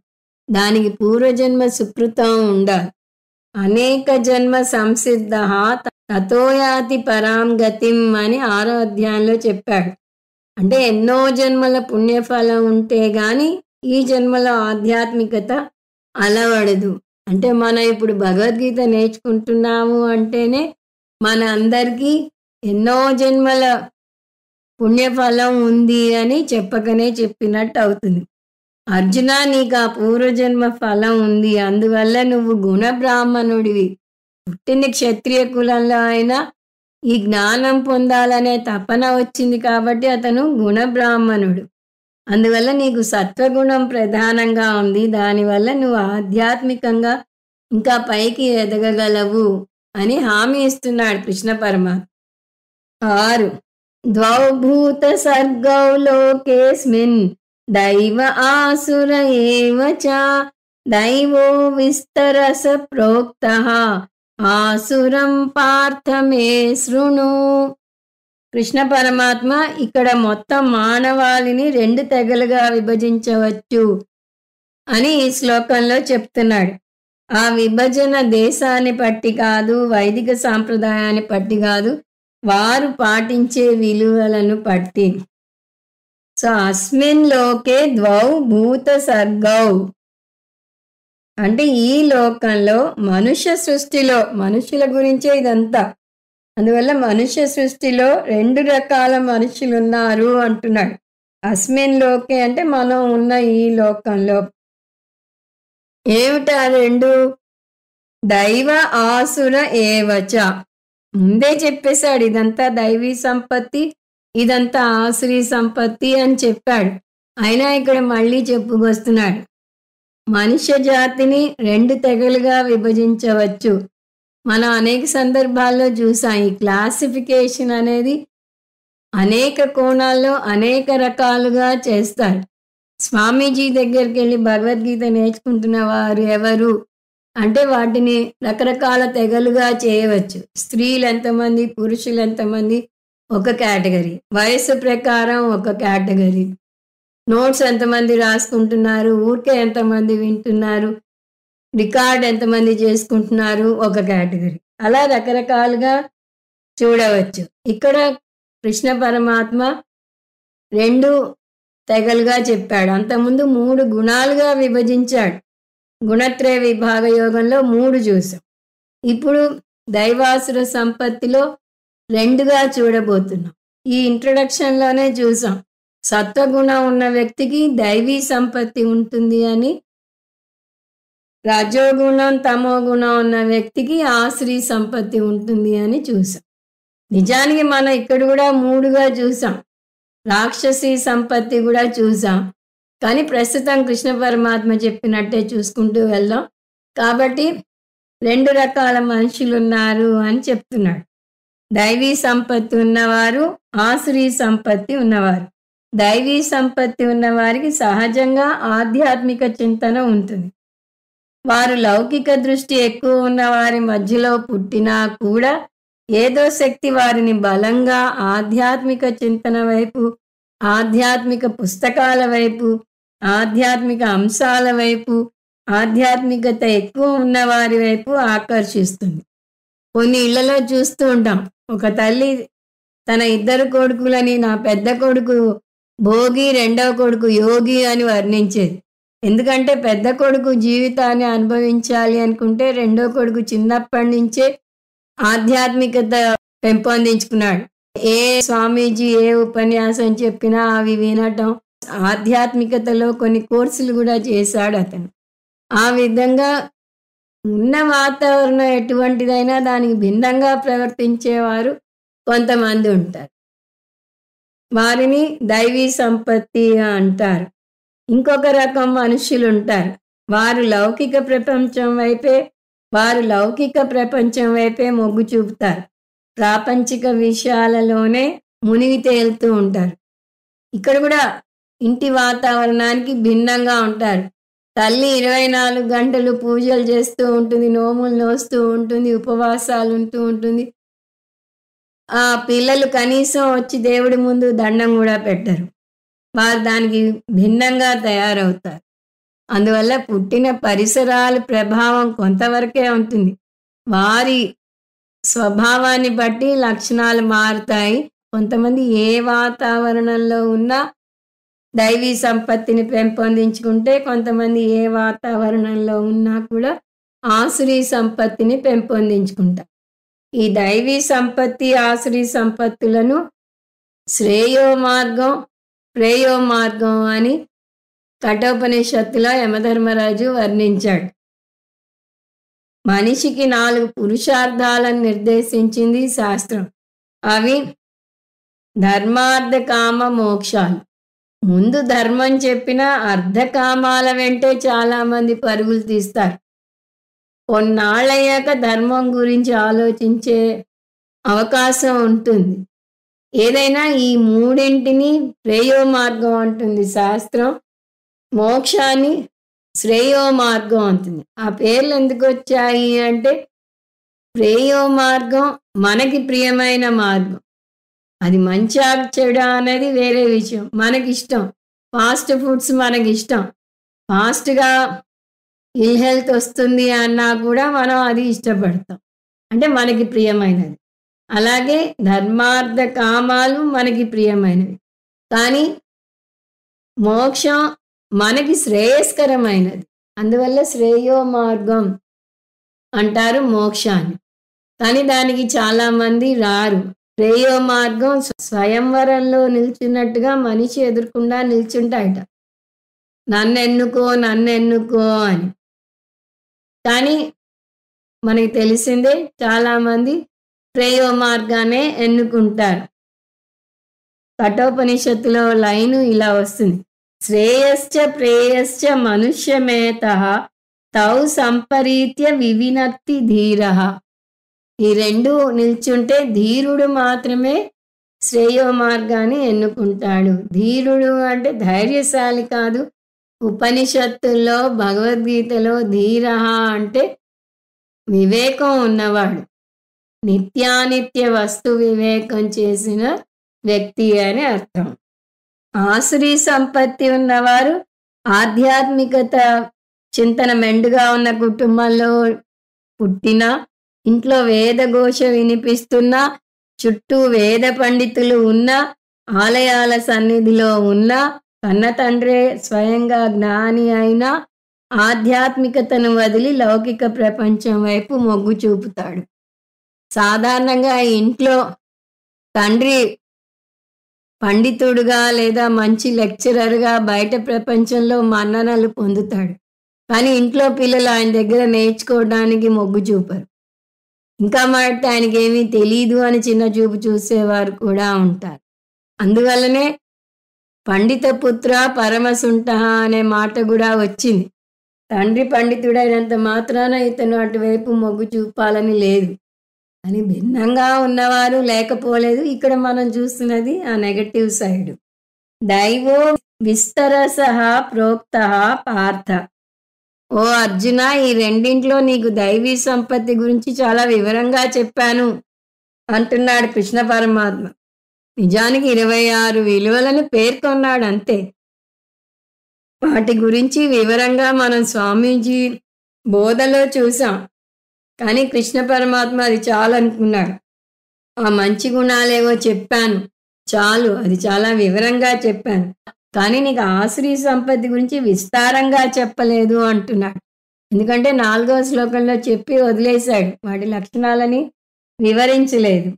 దానికి పూర్వజన్మ సుకృతం ఉండాలి. అనేక జన్మ సంసిద్ధ తతోయాతి పరాం గతిం అని 6వ అధ్యాయంలో చెప్పాడు. అంటే ఎన్నో జన్మల పుణ్యఫలం ఉంటే గాని ఈ జన్మలో ఆధ్యాత్మికత అలవడదు. అంటే మనం ఇప్పుడు భగవద్గీత నేర్చుకుంటున్నాము అంటేనే మన అందరికీ ఎన్నో జన్మల పుణ్యఫలం ఉంది అని చెప్పకనే చెప్పినట్టు అవుతుంది. అర్జున, నీకు ఆ పూర్వజన్మ ఫలం ఉంది, అందువల్ల నువ్వు గుణబ్రాహ్మణుడివి. పుట్టింది క్షత్రియ కులంలో అయినా ఈ జ్ఞానం పొందాలనే తపన వచ్చింది కాబట్టి అతను గుణబ్రాహ్మణుడు. అందువల్ల నీకు సత్వగుణం ప్రధానంగా ఉంది, దానివల్ల నువ్వు ఆధ్యాత్మికంగా ఇంకా పైకి ఎదగగలవు అని హామీ ఇస్తున్నాడు కృష్ణ పరమాత్మ. 6 ద్వౌ భూత సర్గౌ లోకేస్మిన్ దైవ ఆసుర ఏవ చ దైవో విస్తరస ప్రోక్తః ఆసురం పార్థ మే శృణు. కృష్ణ పరమాత్మ ఇక్కడ మొత్తం మానవాళిని 2 తెగలుగా విభజించవచ్చు అని ఈ శ్లోకంలో చెప్తున్నాడు. ఆ విభజన దేశాన్ని బట్టి కాదు, వైదిక సాంప్రదాయాన్ని బట్టి కాదు, వారు పాటించే విలువలను బట్టి. సో అస్మిన్ లోకే ద్వౌ భూత సర్గౌ అంటే ఈ లోకంలో మనుష్య సృష్టిలో, మనుషుల గురించే ఇదంతా. అందువల్ల మనుష్య సృష్టిలో 2 రకాల మనుషులు ఉన్నారు అంటున్నాడు. అస్మిన్ లోకే అంటే మనం ఉన్న ఈ లోకంలో. ఏమిటా 2? దైవ ఆసుర ఏవచ. ముందే చెప్పేశాడు, ఇదంతా దైవీ సంపత్తి, ఇదంతా ఆసురీ సంపత్తి అని చెప్పాడు. అయినా ఇక్కడ మళ్ళీ చెప్పుకొస్తున్నాడు, మనుష్య జాతిని 2 తెగలుగా విభజించవచ్చు. మనం అనేక సందర్భాల్లో చూసాం. ఈ క్లాసిఫికేషన్ అనేది అనేక కోణాల్లో అనేక రకాలుగా చేస్తారు. స్వామీజీ దగ్గరికి వెళ్ళి భగవద్గీత నేర్చుకుంటున్న వారు ఎవరు అంటే వాటిని రకరకాల తెగలుగా చేయవచ్చు. స్త్రీలు ఎంతమంది, పురుషులు ఎంతమంది ఒక కేటగిరీ, వయసు ప్రకారం ఒక కేటగిరీ, నోట్స్ ఎంతమంది రాసుకుంటున్నారు, ఊరికే ఎంతమంది వింటున్నారు, రికార్డ్ ఎంతమంది చేసుకుంటున్నారు ఒక కేటగిరీ. అలా రకరకాలుగా చూడవచ్చు. ఇక్కడ కృష్ణ పరమాత్మ 2 తెగలుగా చెప్పాడు. అంతకుముందు 3 గుణాలుగా విభజించాడు. గుణత్రయ విభాగ యోగంలో 3 చూసాం. ఇప్పుడు దైవాసుర సంపత్తిలో 2గా చూడబోతున్నాం. ఈ ఇంట్రొడక్షన్లోనే చూసాం, సత్వగుణం ఉన్న వ్యక్తికి దైవీ సంపత్తి ఉంటుంది అని, రజోగుణం తమో గుణం ఉన్న వ్యక్తికి ఆసురీ సంపత్తి ఉంటుంది అని చూసాం. నిజానికి మనం ఇక్కడ కూడా 3గా చూసాం. రాక్షసీ సంపత్తి కూడా చూసాం. కానీ ప్రస్తుతం కృష్ణ పరమాత్మ చెప్పినట్టే చూసుకుంటూ వెళ్దాం. కాబట్టి 2 రకాల మనుషులు ఉన్నారు అని చెప్తున్నాడు. దైవీ సంపత్తి ఉన్నవారు, ఆసురీ సంపత్తి ఉన్నవారు. దైవీ సంపత్తి ఉన్నవారికి సహజంగా ఆధ్యాత్మిక చింతన ఉంటుంది. వారు లౌకిక దృష్టి ఎక్కువ ఉన్న వారి మధ్యలో పుట్టినా కూడా ఏదో శక్తి వారిని బలంగా ఆధ్యాత్మిక చింతన వైపు, ఆధ్యాత్మిక పుస్తకాల వైపు, ఆధ్యాత్మిక అంశాల వైపు, ఆధ్యాత్మికత ఎక్కువ ఉన్న వారి వైపు ఆకర్షిస్తుంది. కొన్ని ఇళ్లలో చూస్తూ ఉంటాం. ఒక తల్లి తన ఇద్దరు కొడుకులని, నా పెద్ద కొడుకు భోగి, రెండవ కొడుకు యోగి అని వర్ణించేది. ఎందుకంటే పెద్ద కొడుకు జీవితాన్ని అనుభవించాలి అనుకుంటే రెండో కొడుకు చిన్నప్పటి నుంచే ఆధ్యాత్మికత పెంపొందించుకున్నాడు. ఏ స్వామీజీ ఏ ఉపన్యాసం చెప్పినా అవి వినటం, ఆధ్యాత్మికతలో కొన్ని కోర్సులు కూడా చేశాడు అతను. ఆ విధంగా ఉన్న వాతావరణం ఎటువంటిదైనా దానికి భిన్నంగా ప్రవర్తించేవారు కొంతమంది ఉంటారు. వారిని దైవీ సంపత్తి అంటారు. ఇంకొక రకం మనుషులు ఉంటారు. వారు లౌకిక ప్రపంచం వైపే మొగ్గు చూపుతారు. ప్రాపంచిక విషయాలలోనే మునిగి తేలుతూ ఉంటారు. ఇక్కడ కూడా ఇంటి వాతావరణానికి భిన్నంగా ఉంటారు. తల్లి 24 గంటలు పూజలు చేస్తూ ఉంటుంది, నోములు నోస్తూ ఉంటుంది, ఉపవాసాలు ఉంటూ ఉంటుంది. ఆ పిల్లలు కనీసం వచ్చి దేవుడి ముందు దండం కూడా పెట్టరు. వారు దానికి భిన్నంగా తయారవుతారు. అందువల్ల పుట్టిన పరిసరాల ప్రభావం కొంతవరకే ఉంటుంది. వారి స్వభావాన్ని బట్టి లక్షణాలు మారుతాయి. కొంతమంది ఏ వాతావరణంలో ఉన్నా దైవీ సంపత్తిని పెంపొందించుకుంటే, కొంతమంది ఏ వాతావరణంలో ఉన్నా కూడా ఆసురీ సంపత్తిని పెంపొందించుకుంటారు. ఈ దైవీ సంపత్తి, ఆసురీ సంపత్తులను శ్రేయోమార్గం, ప్రేయోమార్గం అని కఠోపనిషత్తులో యమధర్మరాజు వర్ణించాడు. మనిషికి 4 పురుషార్థాలను నిర్దేశించింది శాస్త్రం. అవి ధర్మార్థ కామ మోక్షాలు. ముందు ధర్మం చెప్పిన అర్ధకామాల వెంటే చాలామంది పరుగులు తీస్తారు. కొన్నాళ్ళయ్యాక ధర్మం గురించి ఆలోచించే అవకాశం ఉంటుంది. ఏదైనా ఈ మూడింటిని ప్రేయోమార్గం అంటుంది శాస్త్రం, మోక్షాన్ని శ్రేయోమార్గం అంటుంది. ఆ పేర్లు ఎందుకు వచ్చాయి అంటే, ప్రేయోమార్గం మనకి ప్రియమైన మార్గం. అది మంచా చెడా అనేది వేరే విషయం. మనకిష్టం. ఫాస్ట్ ఫుడ్స్ మనకిష్టం. ఫాస్ట్గా ఇల్ హెల్త్ వస్తుంది అన్నా కూడా మనం అది ఇష్టపడతాం. అంటే మనకి ప్రియమైనది. అలాగే ధర్మార్థ కామాలు మనకి ప్రియమైనవి. కానీ మోక్షం మనకి శ్రేయస్కరమైనది. అందువల్ల శ్రేయో మార్గం అంటారు మోక్షాన్ని. కానీ దానికి చాలామంది రారు. శ్రేయో మార్గం స్వయంవరంలో నిల్చున్నట్టుగా మనిషి ఎదుర్కొండా నిల్చుంటాయట, నన్నెన్నుకో నన్నెన్నుకో అని. కానీ మనకి తెలిసిందే చాలామంది శ్రేయో మార్గానే ఎన్నుకుంటారు. కఠోపనిషత్తులో లైను ఇలా వస్తుంది: శ్రేయశ్చ ప్రేయశ్చ మనుష్యమేతః తౌ సంపరీత్య వివినక్తి ధీరః. ఈ రెండు నిల్చుంటే ధీరుడు మాత్రమే శ్రేయో మార్గాన్ని ఎన్నుకుంటాడు. ధీరుడు అంటే ధైర్యశాలి కాదు. ఉపనిషత్తుల్లో భగవద్గీతలో ధీరః అంటే వివేకం ఉన్నవాడు, నిత్యానిత్య వస్తు వివేకం చేసిన వ్యక్తి అని అర్థం. ఆసురీ సంపత్తి ఉన్నవారు ఆధ్యాత్మికత చింతన మెండుగా ఉన్న కుటుంబంలో పుట్టినా, ఇంట్లో వేదఘోష వినిపిస్తున్నా, చుట్టూ వేద పండితులు ఉన్నా, ఆలయాల సన్నిధిలో ఉన్నా, కన్న తండ్రే స్వయంగా జ్ఞాని అయినా ఆధ్యాత్మికతను వదిలి లౌకిక ప్రపంచం వైపు మొగ్గు చూపుతాడు. సాధారణంగా ఇంట్లో తండ్రి పండితుడుగా లేదా మంచి లెక్చరర్గా బయట ప్రపంచంలో మన్ననలు పొందుతాడు. కానీ ఇంట్లో పిల్లలు ఆయన దగ్గర నేర్చుకోవడానికి మొగ్గు చూపరు. ఇంకా మాట్లాడితే ఆయనకి ఏమీ తెలీదు అని చిన్న చూపు చూసేవారు కూడా ఉంటారు. అందువల్లనే పండిత పుత్ర పరమసుంఠ అనే మాట కూడా వచ్చింది. తండ్రి పండితుడైనంత మాత్రాన ఇతను అటువైపు మొగ్గు చూపాలని లేదు అని. భిన్నంగా ఉన్నవారు లేకపోలేదు. ఇక్కడ మనం చూస్తున్నది ఆ నెగటివ్ సైడ్. దైవో విస్తరసః ప్రోక్తః పార్థ. ఓ అర్జున, ఈ రెండింట్లో నీకు దైవీ సంపత్తి గురించి చాలా వివరంగా చెప్పాను. అంటున్నాడు కృష్ణ పరమాత్మ. నిజానికి 26 విలువలను పేర్కొన్నాడు అంతే. వాటి గురించి వివరంగా మనం స్వామీజీ బోధలో చూసాం. కానీ కృష్ణ పరమాత్మ అది చాలు అనుకున్నాడు. ఆ మంచి గుణాలేవో చెప్పాను చాలు, అది చాలా వివరంగా చెప్పాను, కానీ నీకు ఆశ్రీ సంపత్తి గురించి విస్తారంగా చెప్పలేదు అంటున్నాడు. ఎందుకంటే 4వ శ్లోకంలో చెప్పి వదిలేశాడు, వాటి లక్షణాలని వివరించలేదు.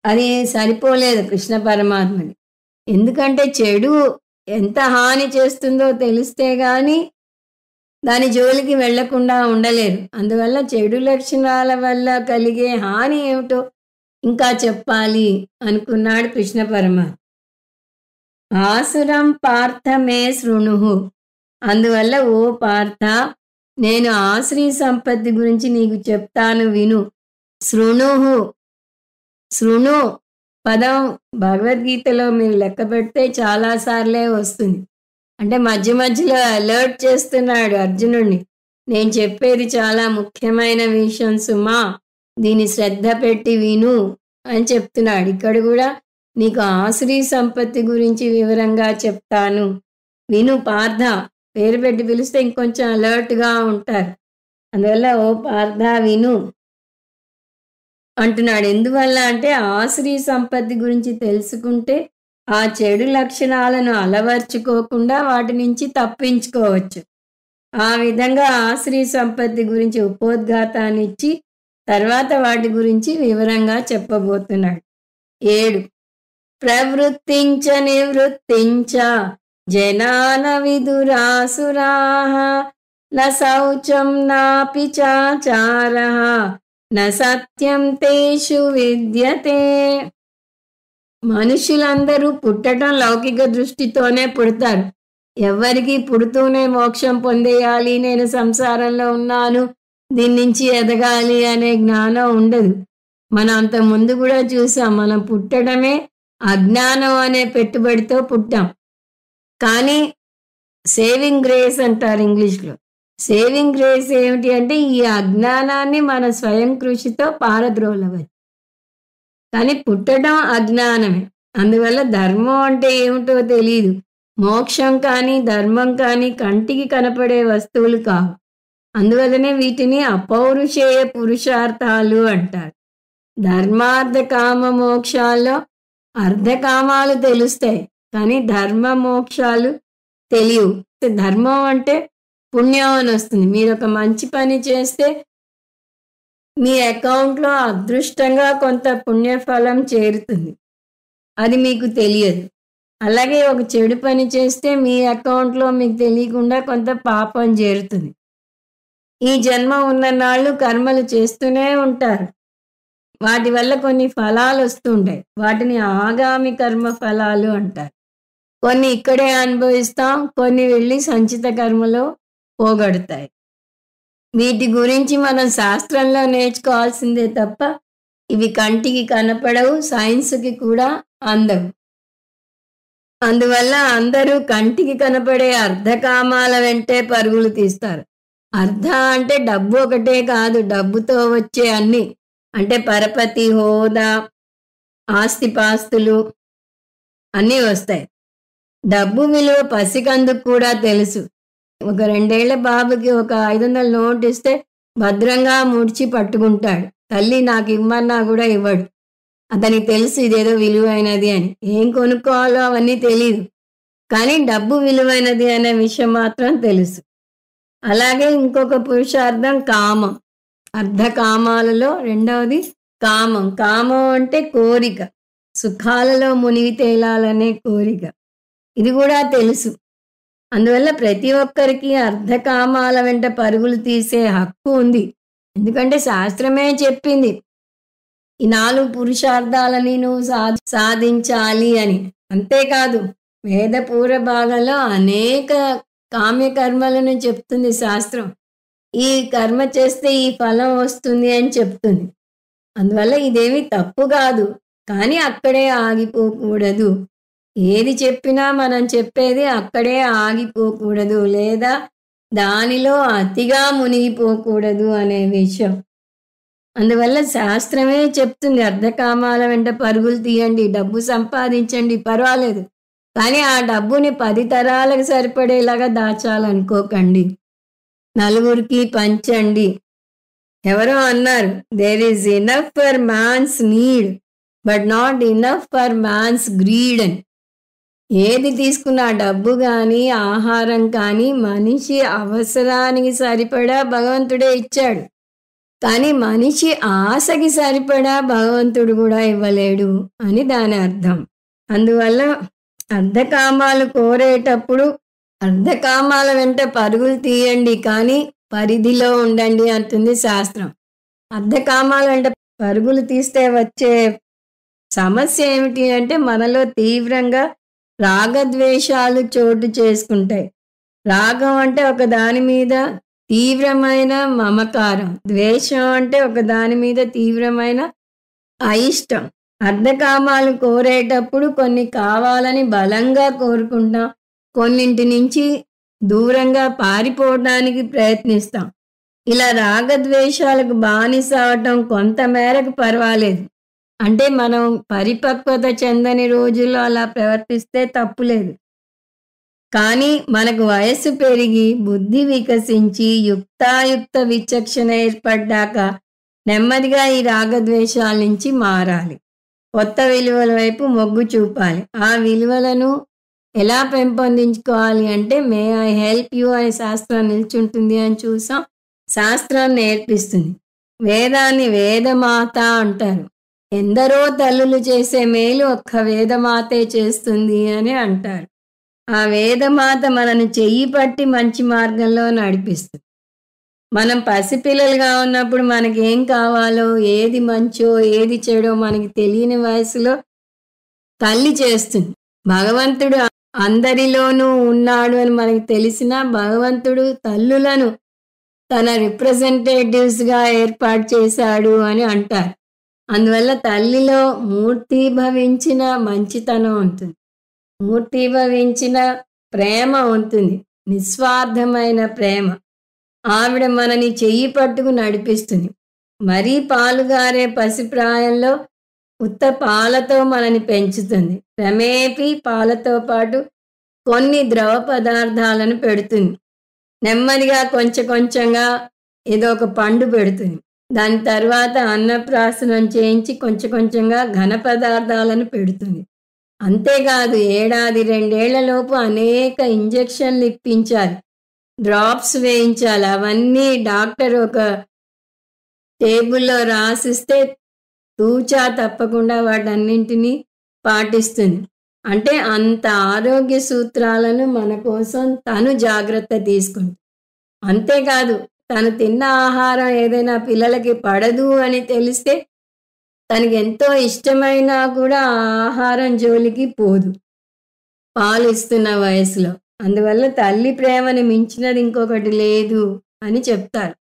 అది సరిపోలేదు కృష్ణ పరమాత్మని. ఎందుకంటే చెడు ఎంత హాని చేస్తుందో తెలిస్తే గాని దాని జోలికి వెళ్లకుండా ఉండలేరు. అందువల్ల చెడు లక్షణాల వల్ల కలిగే హాని ఏమిటో ఇంకా చెప్పాలి అనుకున్నాడు కృష్ణ పరమాత్మ. ఆసురం పార్థ మే శృణుః. అందువల్ల ఓ పార్థ, నేను ఆశ్రీ సంపత్తి గురించి నీకు చెప్తాను విను. శృణుః. శృణు పదం భగవద్గీతలో మీరు లెక్క పెడితే చాలాసార్లే వస్తుంది. అంటే మధ్య మధ్యలో అలర్ట్ చేస్తున్నాడు అర్జునుడిని, నేను చెప్పేది చాలా ముఖ్యమైన విషయం సుమా, దీన్ని శ్రద్ధ పెట్టి విను అని చెప్తున్నాడు. ఇక్కడ కూడా నీకు ఆశ్రీ సంపత్తి గురించి వివరంగా చెప్తాను విను పార్థ. పేరు పెట్టి పిలిస్తే ఇంకొంచెం అలర్ట్గా ఉంటారు. అందువల్ల ఓ పార్థ విను అంటున్నాడు. ఎందువల్ల అంటే ఆశ్రీ సంపత్తి గురించి తెలుసుకుంటే ఆ చెడు లక్షణాలను అలవర్చుకోకుండా వాటి నుంచి తప్పించుకోవచ్చు. ఆ విధంగా ఆశ్రీ సంపత్తి గురించి ఉపోద్ఘాతాన్ని ఇచ్చి తర్వాత వాటి గురించి వివరంగా చెప్పబోతున్నాడు. 7. ప్రవృత్తించ నివృత్తించ జనాన విదురాసురాః న శౌచం నాపి చాచారః న సత్యం తేషు విద్యతే. మనుషులందరూ పుట్టడం లౌకిక దృష్టితోనే పుడతారు. ఎవరికి పుడుతూనే మోక్షం పొందేయాలి, నేను సంసారంలో ఉన్నాను, దీని నుంచి ఎదగాలి అనే జ్ఞానం ఉండదు. మనం అంత ముందు కూడా చూసాం, మనం పుట్టడమే అజ్ఞానం అనే పెట్టుబడితో పుట్టాం. కానీ సేవింగ్ గ్రేస్ అంటారు ఇంగ్లీష్లో. సేవింగ్ గ్రేస్ ఏమిటి అంటే ఈ అజ్ఞానాన్ని మన స్వయం కృషితో పారద్రోలవచ్చు. కానీ పుట్టడం అజ్ఞానమే. అందువల్ల ధర్మం అంటే ఏమిటో తెలియదు. మోక్షం కానీ ధర్మం కానీ కంటికి కనపడే వస్తువులు కావు. అందువల్లనే వీటిని అపౌరుషేయ పురుషార్థాలు అంటారు. ధర్మార్థ కామ మోక్షాల్లో అర్ధకామాలు తెలుస్తాయి, కానీ ధర్మ మోక్షాలు తెలియవు. ధర్మం అంటే పుణ్యం అని వస్తుంది. మీరు ఒక మంచి పని చేస్తే మీ అకౌంట్లో అదృష్టంగా కొంత పుణ్యఫలం చేరుతుంది, అది మీకు తెలియదు. అలాగే ఒక చెడు పని చేస్తే మీ అకౌంట్లో మీకు తెలియకుండా కొంత పాపం చేరుతుంది. ఈ జన్మ ఉన్న నాళ్ళు కర్మలు చేస్తూనే ఉంటారు. వాటి వల్ల కొన్ని ఫలాలు వస్తుంటాయి, వాటిని ఆగామి కర్మ ఫలాలు అంటారు. కొన్ని ఇక్కడే అనుభవిస్తాం, కొన్ని వెళ్ళి సంచిత కర్మలో పోగొడతాయి. వీటి గురించి మనం శాస్త్రంలో నేర్చుకోవాల్సిందే తప్ప ఇవి కంటికి కనపడవు, సైన్స్కి కూడా అందవు. అందువల్ల అందరూ కంటికి కనపడే అర్ధకామాల వెంటే పరుగులు తీస్తారు. అర్ధ అంటే డబ్బు ఒకటే కాదు, డబ్బుతో వచ్చే అన్ని, అంటే పరపతి, హోదా, ఆస్తిపాస్తులు అన్నీ వస్తాయి. డబ్బు విలువ పసికందుకు కూడా తెలుసు. ఒక 2 ఏళ్ల బాబుకి ఒక 500 నోట్ ఇస్తే భద్రంగా ముడిచి పట్టుకుంటాడు. తల్లి నాకు ఇమ్మన్నా కూడా ఇవ్వడు. అతనికి తెలుసు ఇదేదో విలువైనది అని. ఏం కొనుక్కోవాలో అవన్నీ తెలియదు, కానీ డబ్బు విలువైనది అనే విషయం మాత్రం తెలుసు. అలాగే ఇంకొక పురుషార్థం కామం. అర్ధకామాలలో రెండవది కామం. కామం అంటే కోరిక, సుఖాలలో మునిగి తేలాలనే కోరిక. ఇది కూడా తెలుసు. అందువల్ల ప్రతి ఒక్కరికి అర్ధకామాల వెంట పరుగులు తీసే హక్కు ఉంది. ఎందుకంటే శాస్త్రమే చెప్పింది ఈ 4 పురుషార్థాలని నువ్వు సాధించాలి అని. అంతేకాదు వేద పూర్వ భాగంలో అనేక కామ్యకర్మలను చెప్తుంది శాస్త్రం. ఈ కర్మ చేస్తే ఈ ఫలం వస్తుంది అని చెప్తుంది. అందువల్ల ఇదేమి తప్పు కాదు, కానీ అక్కడే ఆగిపోకూడదు. ఏది చెప్పినా మనం చెప్పేది అక్కడే ఆగిపోకూడదు, లేదా దానిలో అతిగా మునిగిపోకూడదు అనే విషయం. అందువల్ల శాస్త్రమే చెప్తుంది అర్ధకామాల వెంట పరుగులు తీయండి, డబ్బు సంపాదించండి పర్వాలేదు. కానీ ఆ డబ్బుని 10 తరాలకు సరిపడేలాగా దాచాలనుకోకండి. నలుగురికి పంచండి. ఎవరో అన్నారు, there is enough for man's need but not enough for man's greed అని. ఏది తీసుకున్న డబ్బు కానీ ఆహారం కానీ మనిషి అవసరానికి సరిపడా భగవంతుడే ఇచ్చాడు. కానీ మనిషి ఆశకి సరిపడా భగవంతుడు కూడా ఇవ్వలేడు అని దాని అర్థం. అందువల్ల అర్ధకామాలు కోరేటప్పుడు అర్ధకామాల వెంట పరుగులు తీయండి, కానీ పరిధిలో ఉండండి అంటుంది శాస్త్రం. అర్ధకామాల వెంట పరుగులు తీస్తే వచ్చే సమస్య ఏమిటి అంటే మనలో తీవ్రంగా రాగద్వేషాలు చోటు చేసుకుంటాయి. రాగం అంటే ఒక దాని మీద తీవ్రమైన మమకారం, ద్వేషం అంటే ఒక దాని మీద తీవ్రమైన అయిష్టం. అర్ధకామాలు కోరేటప్పుడు కొన్ని కావాలని బలంగా కోరుకుంటాం, కొన్నింటి నుంచి దూరంగా పారిపోవడానికి ప్రయత్నిస్తాం. ఇలా రాగద్వేషాలకు బానిస అవటం కొంత మేరకు పర్వాలేదు. అంటే మనం పరిపక్వత చెందని రోజుల్లో అలా ప్రవర్తిస్తే తప్పులేదు. కానీ మనకు వయస్సు పెరిగి బుద్ధి వికసించి యుక్తాయుక్త విచక్షణ ఏర్పడ్డాక నెమ్మదిగా ఈ రాగద్వేషాల నుంచి మారాలి. కొత్త విలువల వైపు మొగ్గు చూపాలి. ఆ విలువలను ఎలా పెంపొందించుకోవాలి అంటే మే ఐ హెల్ప్ యూ అనే శాస్త్రం నిల్చుంటుంది అని చూసాం. శాస్త్రం నేర్పిస్తుంది. వేదాన్ని వేదమాత అంటారు. ఎందరో తల్లులు చేసే మేలు ఒక్క వేదమాతే చేస్తుంది అని అంటారు. ఆ వేదమాత మనని చెయ్యి పట్టి మంచి మార్గంలో నడిపిస్తుంది. మనం పసిపిల్లలుగా ఉన్నప్పుడు మనకి ఏం కావాలో, ఏది మంచో ఏది చెడో మనకి తెలియని వయసులో తల్లి చేస్తుంది. భగవంతుడు అందరిలోనూ ఉన్నాడు అని మనకి తెలిసినా భగవంతుడు తల్లులను తన రిప్రజెంటేటివ్స్గా ఏర్పాటు చేశాడు అని అంటారు. అందువల్ల తల్లిలో మూర్తీభవించిన మంచితనం ఉంటుంది, మూర్తీభవించిన ప్రేమ ఉంటుంది, నిస్వార్థమైన ప్రేమ. ఆవిడ మనని చెయ్యి పట్టుకు నడిపిస్తుంది. మరీ పాలుగారే పసిప్రాయంలో ఉత్త పాలతో మనని పెంచుతుంది. క్రమేపీ పాలతో పాటు కొన్ని ద్రవ పదార్థాలను పెడుతుంది. నెమ్మదిగా కొంచెం కొంచెంగా ఏదో ఒక పండు పెడుతుంది. దాని తర్వాత అన్నప్రాసనం చేయించి కొంచెం కొంచెంగా ఘన పదార్థాలను పెడుతుంది. అంతేకాదు 1-2 ఏళ్లలోపు అనేక ఇంజెక్షన్లు ఇప్పించాలి, డ్రాప్స్ వేయించాలి. అవన్నీ డాక్టర్ ఒక టేబుల్లో రాసిస్తే తూచా తప్పకుండా వాటన్నింటినీ పాటిస్తుంది. అంటే అంత ఆరోగ్య సూత్రాలను మన కోసం తను జాగ్రత్త తీసుకుంటుంది. అంతేకాదు తను తిన్న ఆహారం ఏదైనా పిల్లలకి పడదు అని తెలిస్తే తనకి ఎంతో ఇష్టమైనా కూడా ఆ ఆహారం జోలికి పోదు పాలు ఇస్తున్న వయసులో. అందువల్ల తల్లి ప్రేమని మించినది ఇంకొకటి లేదు అని చెప్తారు.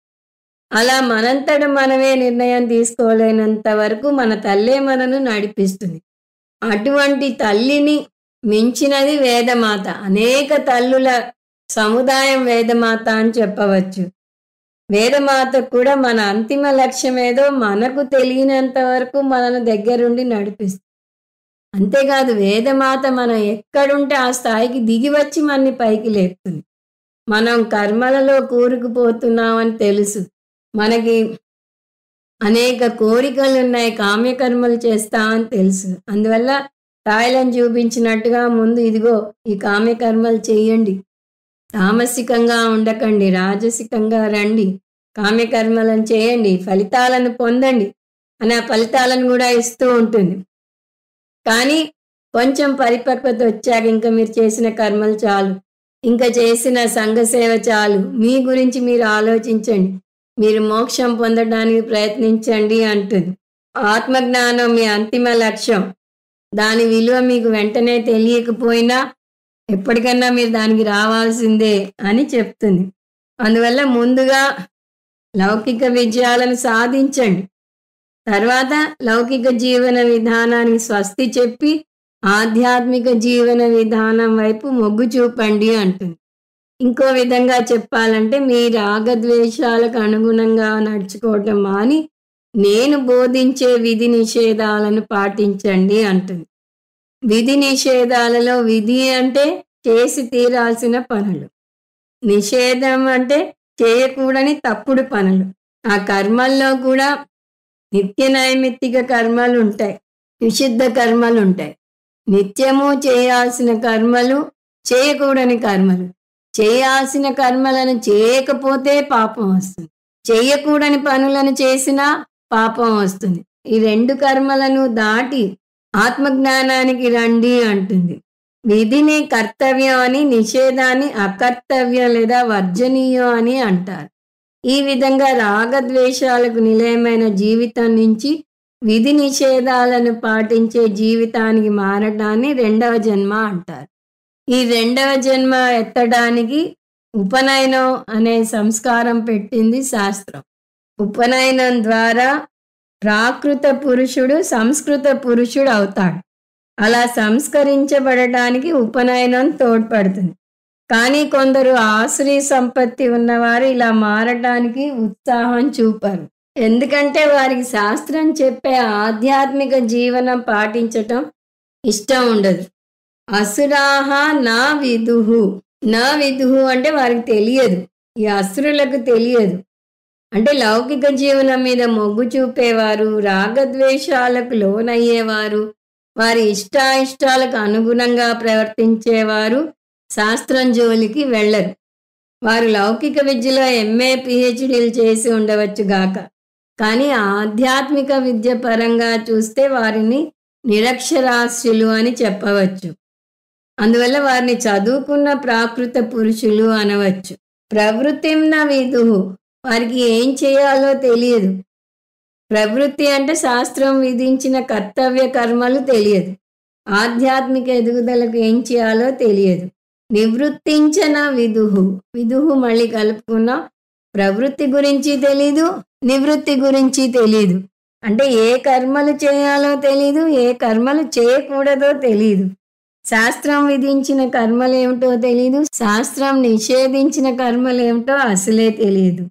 అలా మనంతట మనమే నిర్ణయం తీసుకోలేనంత వరకు మన తల్లే మనను నడిపిస్తుంది. అటువంటి తల్లిని మించినది వేదమాత. అనేక తల్లుల సముదాయం వేదమాత అని చెప్పవచ్చు. వేదమాత కూడా మన అంతిమ లక్ష్యం ఏదో మనకు తెలియనంత వరకు మనను దగ్గరుండి నడిపిస్తుంది. అంతేకాదు వేదమాత మనం ఎక్కడుంటే ఆ స్థాయికి దిగి వచ్చి మనని పైకి లేపుతుంది. మనం కర్మలలో కూరుకుపోతున్నామని తెలుసు, మనకి అనేక కోరికలు ఉన్నాయి, కామ్యకర్మలు చేస్తామని తెలుసు. అందువల్ల తాయిలను చూపించినట్టుగా ముందు ఇదిగో ఈ కామ్యకర్మలు చేయండి, తామసికంగా ఉండకండి, రాజసికంగా రండి, కామ్యకర్మలను చేయండి, ఫలితాలను పొందండి అని ఆ ఫలితాలను కూడా ఇస్తూ ఉంటుంది. కానీ కొంచెం పరిపక్వత వచ్చాక ఇంకా మీరు చేసిన కర్మలు చాలు, ఇంకా చేసిన సంఘసేవ చాలు, మీ గురించి మీరు ఆలోచించండి, మీరు మోక్షం పొందడానికి ప్రయత్నించండి అంటుంది. ఆత్మజ్ఞానం మీ అంతిమ లక్ష్యం. దాని విలువ మీకు వెంటనే తెలియకపోయినా ఎప్పటికన్నా మీరు దానికి రావాల్సిందే అని చెప్తుంది. అందువల్ల ముందుగా లౌకిక విజయాలను సాధించండి, తర్వాత లౌకిక జీవన విధానానికి స్వస్తి చెప్పి ఆధ్యాత్మిక జీవన విధానం వైపు మొగ్గు చూపండి అంటుంది. ఇంకో విధంగా చెప్పాలంటే మీ రాగద్వేషాలకు అనుగుణంగా నడుచుకోవటం మాని నేను బోధించే విధి నిషేధాలను పాటించండి అంటుంది. విధి నిషేధాలలో విధి అంటే చేసి తీరాల్సిన పనులు, నిషేధం అంటే చేయకూడని తప్పుడు పనులు. ఆ కర్మల్లో కూడా నిత్య నైమిత్తిక కర్మలు ఉంటాయి, నిషిద్ధ కర్మలు ఉంటాయి. నిత్యము చేయాల్సిన కర్మలు, చేయకూడని కర్మలు. చేయాల్సిన కర్మలను చేయకపోతే పాపం వస్తుంది, చేయకూడని పనులను చేసినా పాపం వస్తుంది. ఈ రెండు కర్మలను దాటి ఆత్మజ్ఞానానికి రండి అంటుంది. విధిని కర్తవ్యం అని, నిషేధాన్ని అకర్తవ్యం లేదా వర్జనీయం అని అంటారు. ఈ విధంగా రాగద్వేషాలకు నిలయమైన జీవితం నుంచి విధి నిషేధాలను పాటించే జీవితానికి మారటాన్ని రెండవ జన్మ అంటారు. ఈ రెండవ జన్మ ఎత్తడానికి ఉపనయనం అనే సంస్కారం పెట్టింది శాస్త్రం. ఉపనయనం ద్వారా ప్రాకృత పురుషుడు సంస్కృత పురుషుడు అవుతాడు. అలా సంస్కరించబడటానికి ఉపనయనం తోడ్పడుతుంది. కానీ కొందరు ఆశ్రయ సంపత్తి ఉన్నవారు ఇలా మారటానికి ఉత్సాహం చూపరు. ఎందుకంటే వారికి శాస్త్రం చెప్పే ఆధ్యాత్మిక జీవనం పాటించటం ఇష్టం ఉండదు. అసురాహ నా విదుహు. నా విదుహు అంటే వారికి తెలియదు, ఈ అసురులకు తెలియదు. అంటే లౌకిక జీవనం మీద మొగ్గు చూపేవారు, రాగద్వేషాలకు లోనయ్యేవారు, వారి ఇష్టాయిష్టాలకు అనుగుణంగా ప్రవర్తించేవారు శాస్త్రం జోలికి వెళ్ళరు. వారు లౌకిక విద్యలో ఎంఏ పిహెచ్డీలు చేసి ఉండవచ్చు గాక, కానీ ఆధ్యాత్మిక విద్య పరంగా చూస్తే వారిని నిరక్షరాస్యులు అని చెప్పవచ్చు. అందువల్ల వారిని చదువుకున్న ప్రాకృత పురుషులు అనవచ్చు. ప్రవృత్తింన విదుహు. వారికి ఏం చేయాలో తెలియదు. ప్రవృత్తి అంటే శాస్త్రం విధించిన కర్తవ్య కర్మలు తెలియదు. ఆధ్యాత్మిక ఎదుగుదలకు ఏం చేయాలో తెలియదు. నివృత్తించన విదుహు. విదుహు మళ్ళీ కలుపుకున్నాం. ప్రవృత్తి గురించి తెలీదు, నివృత్తి గురించి తెలీదు. అంటే ఏ కర్మలు చేయాలో తెలీదు, ఏ కర్మలు చేయకూడదో తెలీదు. శాస్త్రం విధించిన కర్మలేమిటో తెలీదు, శాస్త్రం నిషేధించిన కర్మలేమిటో అసలే తెలియదు.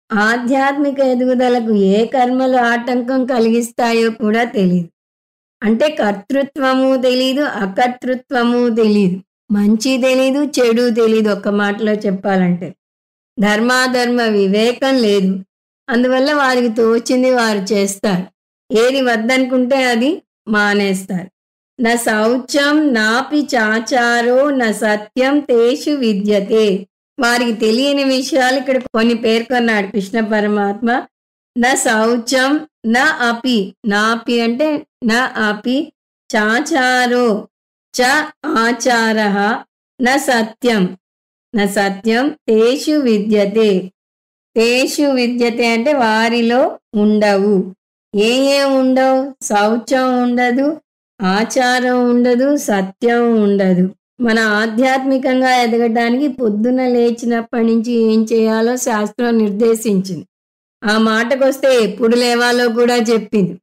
ఆధ్యాత్మిక ఎదుగుదలకు ఏ కర్మలు ఆటంకం కలిగిస్తాయో కూడా తెలియదు. అంటే కర్తృత్వము తెలీదు, అకర్తృత్వము తెలీదు, మంచి తెలీదు, చెడు తెలీదు. ఒక్క మాటలో చెప్పాలంటే ధర్మాధర్మ వివేకం లేదు. అందువల్ల వారికి తోచింది వారు చేస్తారు, ఏది వద్దనుకుంటే అది మానేస్తారు. నా శౌచం నాపి చాచారో నా సత్యం తేషు విద్యతే. వారికి తెలియని విషయాలు ఇక్కడ కొన్ని పేర్కొన్నాడు కృష్ణ పరమాత్మ. నా శౌచం నా అపి. నాపి అంటే నా అపి. చాచారో చ ఆచారః నా సత్యం. నా సత్యం తేషు విద్యతే. తేషు విద్యతే అంటే వారిలో ఉండవు. ఏ ఉండవు? శౌచం ఉండదు, ఆచారం ఉండదు, సత్యం ఉండదు. మన ఆధ్యాత్మికంగా ఎదగడానికి పొద్దున లేచినప్పటి నుంచి ఏం చేయాలో శాస్త్రం నిర్దేశించింది. ఆ మాటకొస్తే ఎప్పుడు లేవాలో కూడా చెప్పింది.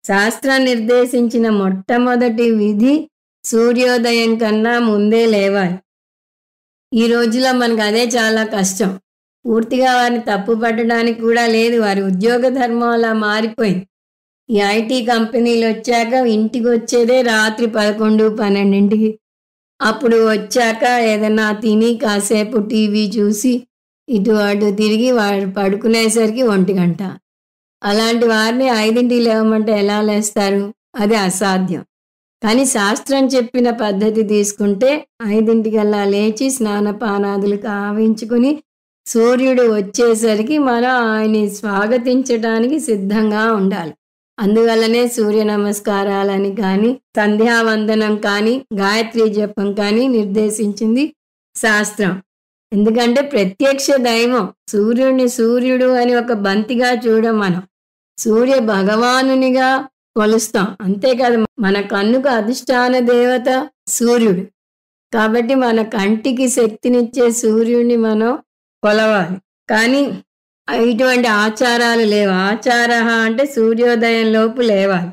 శాస్త్రం నిర్దేశించిన మొట్టమొదటి విధి సూర్యోదయం కన్నా ముందే లేవాలి. ఈ రోజులో మనకు అదే చాలా కష్టం. పూర్తిగా వారిని తప్పు పట్టడానికి కూడా లేదు, వారి ఉద్యోగ ధర్మం అలా మారిపోయింది. ఈ ఐటీ కంపెనీలు వచ్చాక ఇంటికి వచ్చేదే రాత్రి 11, 12ంటికి. అప్పుడు వచ్చాక ఏదైనా తిని కాసేపు టీవీ చూసి ఇటు అటు తిరిగి వాడు పడుకునేసరికి 1 గంట. అలాంటి వారిని 5ంటికి లేవమంటే ఎలా లేస్తారు? అది అసాధ్యం. కానీ శాస్త్రం చెప్పిన పద్ధతి తీసుకుంటే 5ంటికల్లా లేచి స్నానపానాదులు కావించుకుని సూర్యుడు వచ్చేసరికి మనం ఆయన్ని స్వాగతించడానికి సిద్ధంగా ఉండాలి. అందువల్లనే సూర్య నమస్కారాలని కానీ, సంధ్యావందనం కానీ, గాయత్రి జపం కానీ నిర్దేశించింది శాస్త్రం. ఎందుకంటే ప్రత్యక్ష దైవం సూర్యుడిని సూర్యుడు అని ఒక బంతిగా చూడం, మనం సూర్య భగవానునిగా కొలుస్తాం. అంతేకాదు, మన కన్నుకు అధిష్టాన దేవత సూర్యుడు. కాబట్టి మన కంటికి శక్తినిచ్చే సూర్యుడిని మనం కొలవాలి. కానీ ఇటువంటి ఆచారాలు లేవు. ఆచార అంటే సూర్యోదయం లోపు లేవాలి.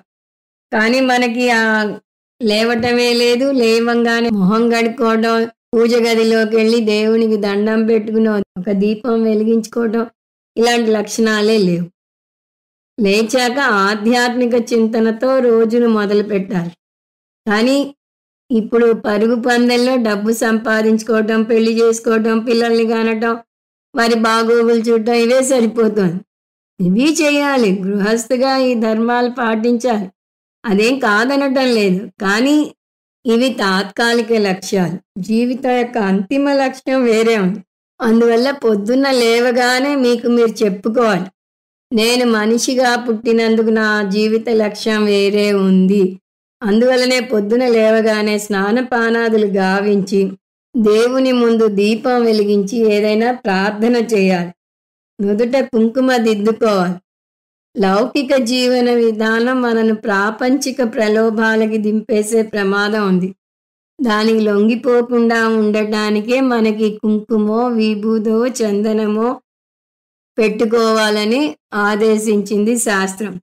కానీ మనకి లేవటమే లేదు. లేవంగానే మొహం కడుక్కోవడం, పూజ గదిలోకి వెళ్ళి దేవునికి దండం పెట్టుకుని ఒక దీపం వెలిగించుకోవడం, ఇలాంటి లక్షణాలే లేవు. లేచాక ఆధ్యాత్మిక చింతనతో రోజును మొదలుపెట్టాలి. కానీ ఇప్పుడు పరుగు పందెంలో డబ్బు సంపాదించుకోవటం, పెళ్లి చేసుకోవటం, పిల్లల్ని కనటం, వారి బాగోగులు చూడటం ఇవే సరిపోతుంది. ఇవి చేయాలి. గృహస్థుగా ఈ ధర్మాలు పాటించాలి. అదేం కాదనటం లేదు. కానీ ఇవి తాత్కాలిక లక్ష్యాలు. జీవితం యొక్క అంతిమ లక్ష్యం వేరే ఉంది. అందువల్ల పొద్దున్న లేవగానే మీకు మీరు చెప్పుకోవాలి, నేను మనిషిగా పుట్టినందుకు నా జీవిత లక్ష్యం వేరే ఉంది. అందువల్లనే పొద్దున లేవగానే స్నానపానాదులు గావించి దేవుని ముందు దీపం వెలిగించి ఏదైనా ప్రార్థన చేయాలి. నుదుట కుంకుమ దిద్దుకోవాలి. లౌకిక జీవన విధానం మనను ప్రాపంచిక ప్రలోభాలకి దింపేసే ప్రమాదం ఉంది. దానికి లొంగిపోకుండా ఉండటానికే మనకి కుంకుమో, విభూదో, చందనమో పెట్టుకోవాలని ఆదేశించింది శాస్త్రం.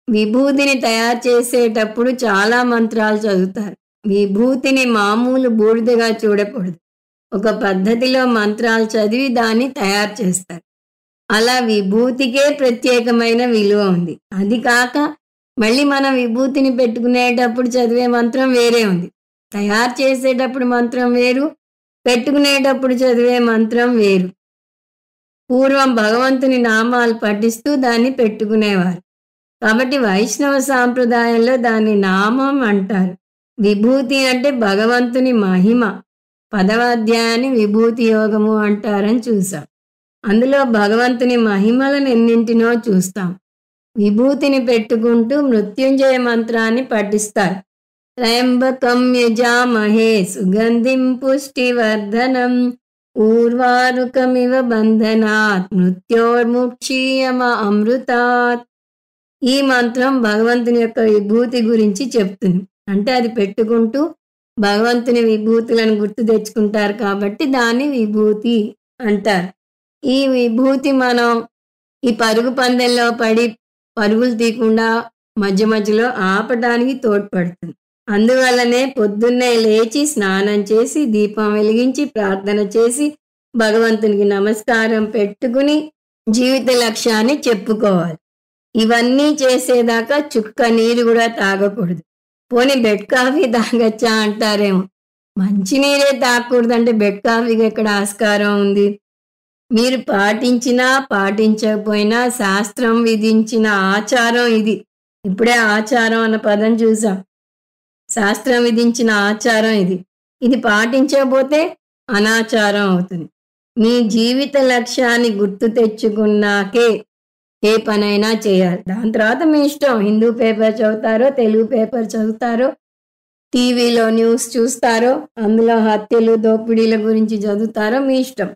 విభూతిని తయారు చేసేటప్పుడు చాలా మంత్రాలు చదువుతారు. విభూతిని మామూలు బూడిదగా చూడకూడదు. ఒక పద్ధతిలో మంత్రాలు చదివి దాన్ని తయారు చేస్తారు. అలా విభూతికే ప్రత్యేకమైన విలువ ఉంది. అది కాక మళ్ళీ మనం విభూతిని పెట్టుకునేటప్పుడు చదివే మంత్రం వేరే ఉంది. తయారు చేసేటప్పుడు మంత్రం వేరు, పెట్టుకునేటప్పుడు చదివే మంత్రం వేరు. పూర్వం భగవంతుని నామాలు పఠిస్తూ దాన్ని పెట్టుకునేవారు. కాబట్టి వైష్ణవ సాంప్రదాయంలో దాన్ని నామం అంటారు. విభూతి అంటే భగవంతుని మహిమ. 10వ అధ్యాయాన్ని విభూతి యోగము అంటారని చూసాం. అందులో భగవంతుని మహిమలను ఎన్నింటినో చూస్తాం. విభూతిని పెట్టుకుంటూ మృత్యుంజయ మంత్రాన్ని పఠిస్తారు. త్రయంబకం యజామహే సుగంధిం పుష్టివర్ధనం ఊర్వారుకమివ బంధనాత్ మృత్యోర్ముక్షీయమ అమృతాత్. ఈ మంత్రం భగవంతుని యొక్క విభూతి గురించి చెప్తుంది. అంటే అది పెట్టుకుంటూ భగవంతుని విభూతులను గుర్తు తెచ్చుకుంటారు కాబట్టి దాన్ని విభూతి అంటారు. ఈ విభూతి మనం ఈ పరుగు పందెంలో పడి పరుగులు తీయకుండా మధ్య మధ్యలో ఆపడానికి తోడ్పడుతుంది. అందువల్లనే పొద్దున్నే లేచి స్నానం చేసి దీపం వెలిగించి ప్రార్థన చేసి భగవంతునికి నమస్కారం పెట్టుకుని జీవిత లక్ష్యాన్ని చెప్పుకోవాలి. ఇవన్నీ చేసేదాకా చుక్క నీరు కూడా తాగకూడదు. పోనీ బెడ్ కాఫీ తాగచ్చా అంటారేమో. మంచినీరే తాగకూడదంటే బెడ్ కాఫీకి ఎక్కడ ఆస్కారం ఉంది? మీరు పాటించినా పాటించకపోయినా శాస్త్రం విధించిన ఆచారం ఇది. ఇప్పుడే ఆచారం అన్న పదం చూసాం. శాస్త్రం విధించిన ఆచారం ఇది. ఇది పాటించకపోతే అనాచారం అవుతుంది. మీ జీవిత లక్ష్యాన్ని గుర్తు తెచ్చుకున్నాకే ఏ పనైనా చేయాలి. దాని తర్వాత మీ ఇష్టం. హిందూ పేపర్ చదువుతారో, తెలుగు పేపర్ చదువుతారో, టీవీలో న్యూస్ చూస్తారో, అందులో హత్యలు దోపిడీల గురించి చదువుతారో మీ ఇష్టం.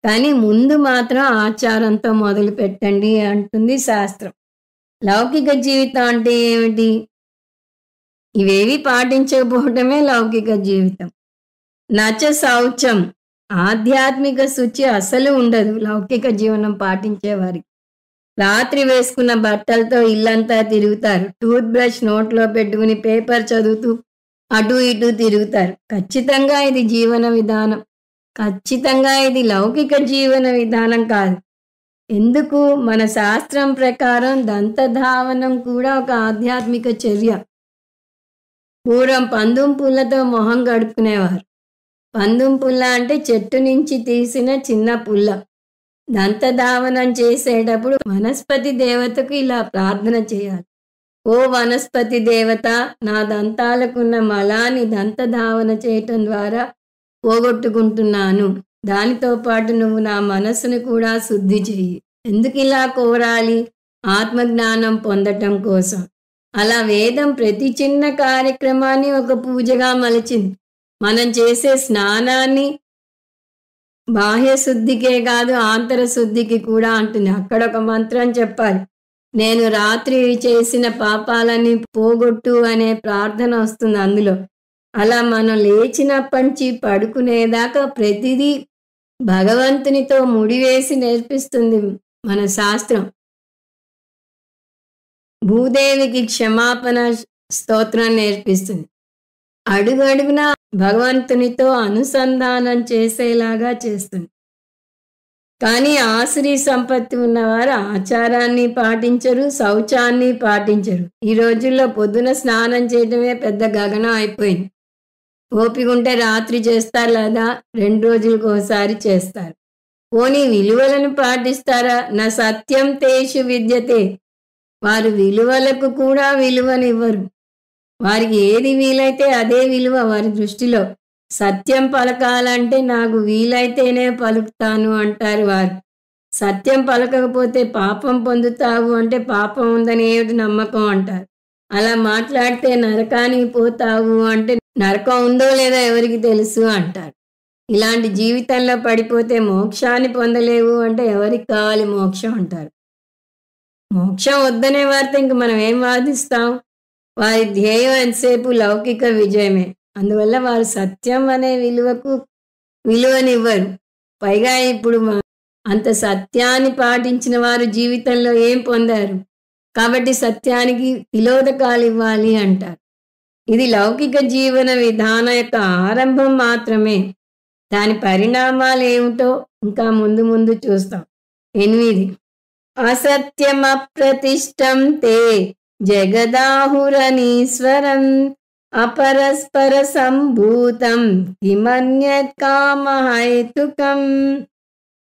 కానీ ముందు మాత్రం ఆచారంతో మొదలు పెట్టండి అంటుంది శాస్త్రం. లౌకిక జీవితం అంటే ఏమిటి? ఇవేవి పాటించకపోవటమే లౌకిక జీవితం. నచ శౌచం, ఆధ్యాత్మిక శుచి అసలు ఉండదు లౌకిక జీవనం పాటించేవారికి. రాత్రి వేసుకున్న బట్టలతో ఇల్లంతా తిరుగుతారు. టూత్ బ్రష్ నోట్లో పెట్టుకుని పేపర్ చదువుతూ అటు ఇటు తిరుగుతారు. ఖచ్చితంగా ఇది జీవన విధానం. ఖచ్చితంగా ఇది లౌకిక జీవన విధానం కాదు. ఎందుకు? మన శాస్త్రం ప్రకారం దంతధావనం కూడా ఒక ఆధ్యాత్మిక చర్య. పూర్వం పందుం పుల్లతో మొహం గడుపుకునేవారు. పందుం పుల్ల అంటే చెట్టు నుంచి తీసిన చిన్న పుల్ల. దంతధావనం చేసేటప్పుడు వనస్పతి దేవతకు ఇలా ప్రార్థన చేయాలి. ఓ వనస్పతి దేవత, నా దంతాలకున్న మలాన్ని దంతధావన చేయటం ద్వారా పోగొట్టుకుంటున్నాను. దానితో పాటు నువ్వు నా మనస్సును కూడా శుద్ధి చెయ్యి. ఎందుకు ఇలా కోరాలి? ఆత్మజ్ఞానం పొందటం కోసం. అలా వేదం ప్రతి చిన్న కార్యక్రమాన్ని ఒక పూజగా మలిచింది. మనం చేసే స్నానాన్ని బాహ్య శుద్ధికే కాదు ఆంతర శుద్ధికి కూడా అంటుంది. అక్కడ ఒక మంత్రం చెప్పాలి. నేను రాత్రి చేసిన పాపాలని పోగొట్టు అనే ప్రార్థన వస్తుంది అందులో. అలా మనం లేచినప్పటి నుంచి పడుకునేదాకా ప్రతిదీ భగవంతునితో ముడివేసి నేర్పిస్తుంది మన శాస్త్రం. భూదేవికి క్షమాపణ స్తోత్రం నేర్పిస్తుంది. అడుగడుగునా భగవంతునితో అనుసంధానం చేసేలాగా చేస్తుంది. కానీ ఆశ్రీ సంపత్తి ఉన్నవారు ఆచారాన్ని పాటించరు, శౌచాన్ని పాటించరు. ఈ రోజుల్లో పొద్దున స్నానం చేయడమే పెద్ద గగనం అయిపోయింది. ఓపిక ఉంటే రాత్రి చేస్తారు, లేదా 2 రోజులకు ఒకసారి చేస్తారు. పోనీ విలువలను పాటిస్తారా? నా సత్యం తేషు విద్యతే. వారు విలువలకు కూడా విలువనివ్వరు. వారికి ఏది వీలైతే అదే విలువ వారి దృష్టిలో. సత్యం పలకాలంటే నాకు వీలైతేనే పలుకుతాను అంటారు వారు. సత్యం పలకకపోతే పాపం పొందుతావు అంటే పాపం ఉందని ఏమిటి నమ్మకం అంటారు. అలా మాట్లాడితే నరకానికి పోతావు అంటే నరకం ఉందో లేదో ఎవరికి తెలుసు అంటారు. ఇలాంటి జీవితంలో పడిపోతే మోక్షాన్ని పొందలేవు అంటే ఎవరికి కావాలి మోక్షం అంటారు. మోక్షం వద్దనే వారితో ఇంక మనం ఏం వాదిస్తాం? వారి ధ్యేయం ఎంతసేపు లౌకిక విజయమే. అందువల్ల వారు సత్యం అనే విలువనివ్వరు. పైగా ఇప్పుడు అంత సత్యాన్ని పాటించిన వారు జీవితంలో ఏం పొందారు? కాబట్టి సత్యానికి తిలోదకాలు ఇవ్వాలి అంటారు. ఇది లౌకిక జీవన విధాన యొక్క ఆరంభం మాత్రమే. దాని పరిణామాలు ఏమిటో ఇంకా ముందు ముందు చూస్తాం. 8 అసత్యం అప్రతిష్టం తే జగదాహురనీశ్వరం అపరస్పర సంభూతం కిమన్యత్ కామహైతుకం.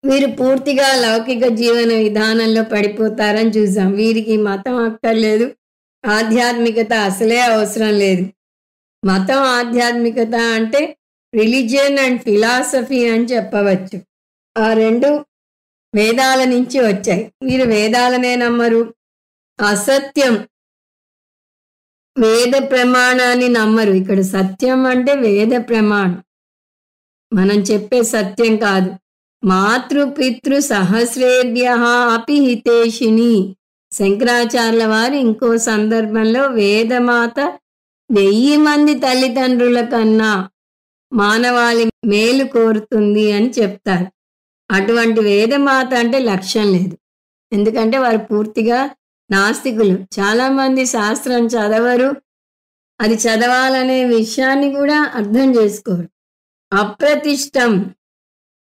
వీరు పూర్తిగా లౌకిక జీవన విధానంలో పడిపోతారని చూసాం. వీరికి మతం అక్కర్లేదు, ఆధ్యాత్మికత అసలే అవసరం లేదు. మతం ఆధ్యాత్మికత అంటే రిలీజియన్ అండ్ ఫిలాసఫీ అని చెప్పవచ్చు. ఆ రెండు వేదాల నుంచి వచ్చాయి. వీరు వేదాలనే నమ్మరు. అసత్యం వేద ప్రమాణాన్ని నమ్మరు. ఇక్కడ సత్యం అంటే వేద ప్రమాణం, మనం చెప్పే సత్యం కాదు. మాతృపితృ సహస్రేభ్య అపి హితేషిణి. శంకరాచార్యుల వారు ఇంకో సందర్భంలో వేదమాత 1000 మంది తల్లిదండ్రుల కన్నా మానవాళి మేలు కోరుతుంది అని చెప్తారు. అటువంటి వేదమాత అంటే లక్ష్యం లేదు. ఎందుకంటే వారు పూర్తిగా నాస్తికులు. చాలామంది శాస్త్రం చదవరు, అది చదవాలనే విషయాన్ని కూడా అర్థం చేసుకోరు. అప్రతిష్టం,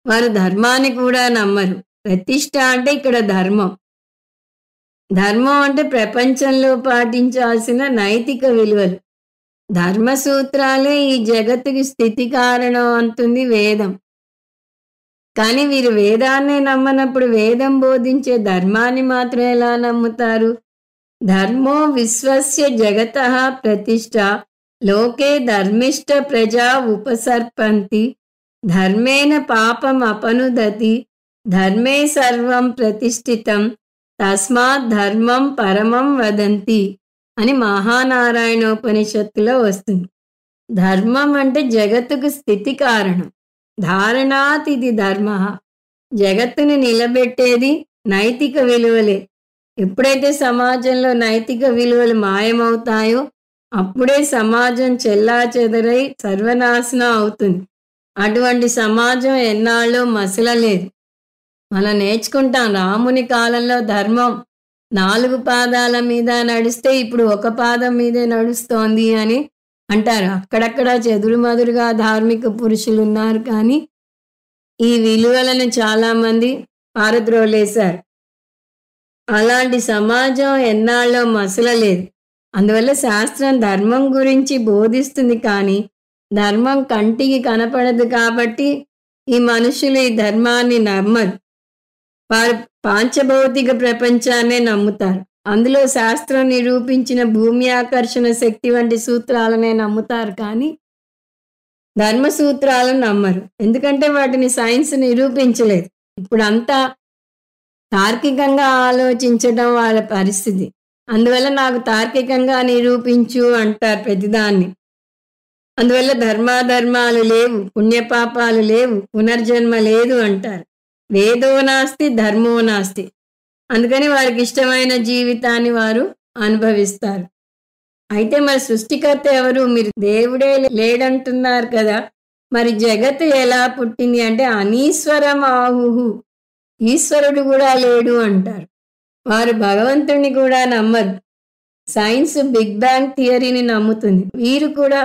వారు ధర్మాన్ని కూడా నమ్మరు. ప్రతిష్ట అంటే ఇక్కడ ధర్మం. ధర్మం అంటే ప్రపంచంలో పాటించాల్సిన నైతిక విలువలు. ధర్మ సూత్రాలే ఈ జగత్తుకి స్థితి కారణం అంటుంది వేదం. కానీ వీరు వేదాన్నే నమ్మనప్పుడు వేదం బోధించే ధర్మాన్ని మాత్రం ఎలా నమ్ముతారు? ధర్మో విశ్వస్య జగతః ప్రతిష్ట లోకే ధర్మిష్ట ప్రజా ఉపసర్పంతి ధర్మేణ పాపం అపనుదతి ధర్మే సర్వం ప్రతిష్ఠితం తస్మాత్ ధర్మం పరమం వదంతి అని మహానారాయణోపనిషత్తులో వస్తుంది. ధర్మం అంటే జగత్తుకు స్థితి కారణం. ధారణాత్ ఇది ధర్మ. జగత్తుని నిలబెట్టేది నైతిక విలువలే. ఎప్పుడైతే సమాజంలో నైతిక విలువలు మాయమవుతాయో అప్పుడే సమాజం చెల్లాచెదరై సర్వనాశనం అవుతుంది. అటువంటి సమాజం ఎన్నాళ్ళో మసలలేదు. మనం నేర్చుకుంటాం, రాముని కాలంలో ధర్మం 4 పాదాల మీద నడిస్తే ఇప్పుడు 1 పాదం మీదే నడుస్తోంది అని అంటారు. అక్కడక్కడ చెదురుమదురుగా ధార్మిక పురుషులు ఉన్నారు, కానీ ఈ విలువలను చాలామంది పారద్రోలేశారు. అలాంటి సమాజం ఎన్నాళ్ళో మసలలేదు. అందువల్ల శాస్త్రం ధర్మం గురించి బోధిస్తుంది, కానీ ధర్మం కంటికి కనపడదు. కాబట్టి ఈ మనుషులు ఈ ధర్మాన్ని నమ్మరు. వారు పాంచభౌతిక ప్రపంచాన్నే నమ్ముతారు. అందులో శాస్త్రం నిరూపించిన భూమి ఆకర్షణ శక్తి వంటి సూత్రాలనే నమ్ముతారు, కానీ ధర్మ సూత్రాలను నమ్మరు. ఎందుకంటే వాటిని సైన్స్ నిరూపించలేదు. ఇప్పుడు అంతా తార్కికంగా ఆలోచించడం వాళ్ళ పరిస్థితి. అందువల్ల నాకు తార్కికంగా నిరూపించు అంటారు ప్రతిదాన్ని. అందువల్ల ధర్మాధర్మాలు లేవు, పుణ్యపాపాలు లేవు, పునర్జన్మ లేదు అంటారు. వేదో నాస్తి ధర్మో నాస్తి. అందుకని వారికి ఇష్టమైన జీవితాన్ని వారు అనుభవిస్తారు. అయితే మరి సృష్టికర్త ఎవరు? మీరు దేవుడే లేడంటున్నారు కదా, మరి జగత్తు ఎలా పుట్టింది అంటే అనీశ్వరం ఆహుహు, ఈశ్వరుడు కూడా లేడు అంటారు. వారు భగవంతుడిని కూడా నమ్మరు. సైన్స్ బిగ్ బ్యాంగ్ థియరీని నమ్ముతుంది. వీరు కూడా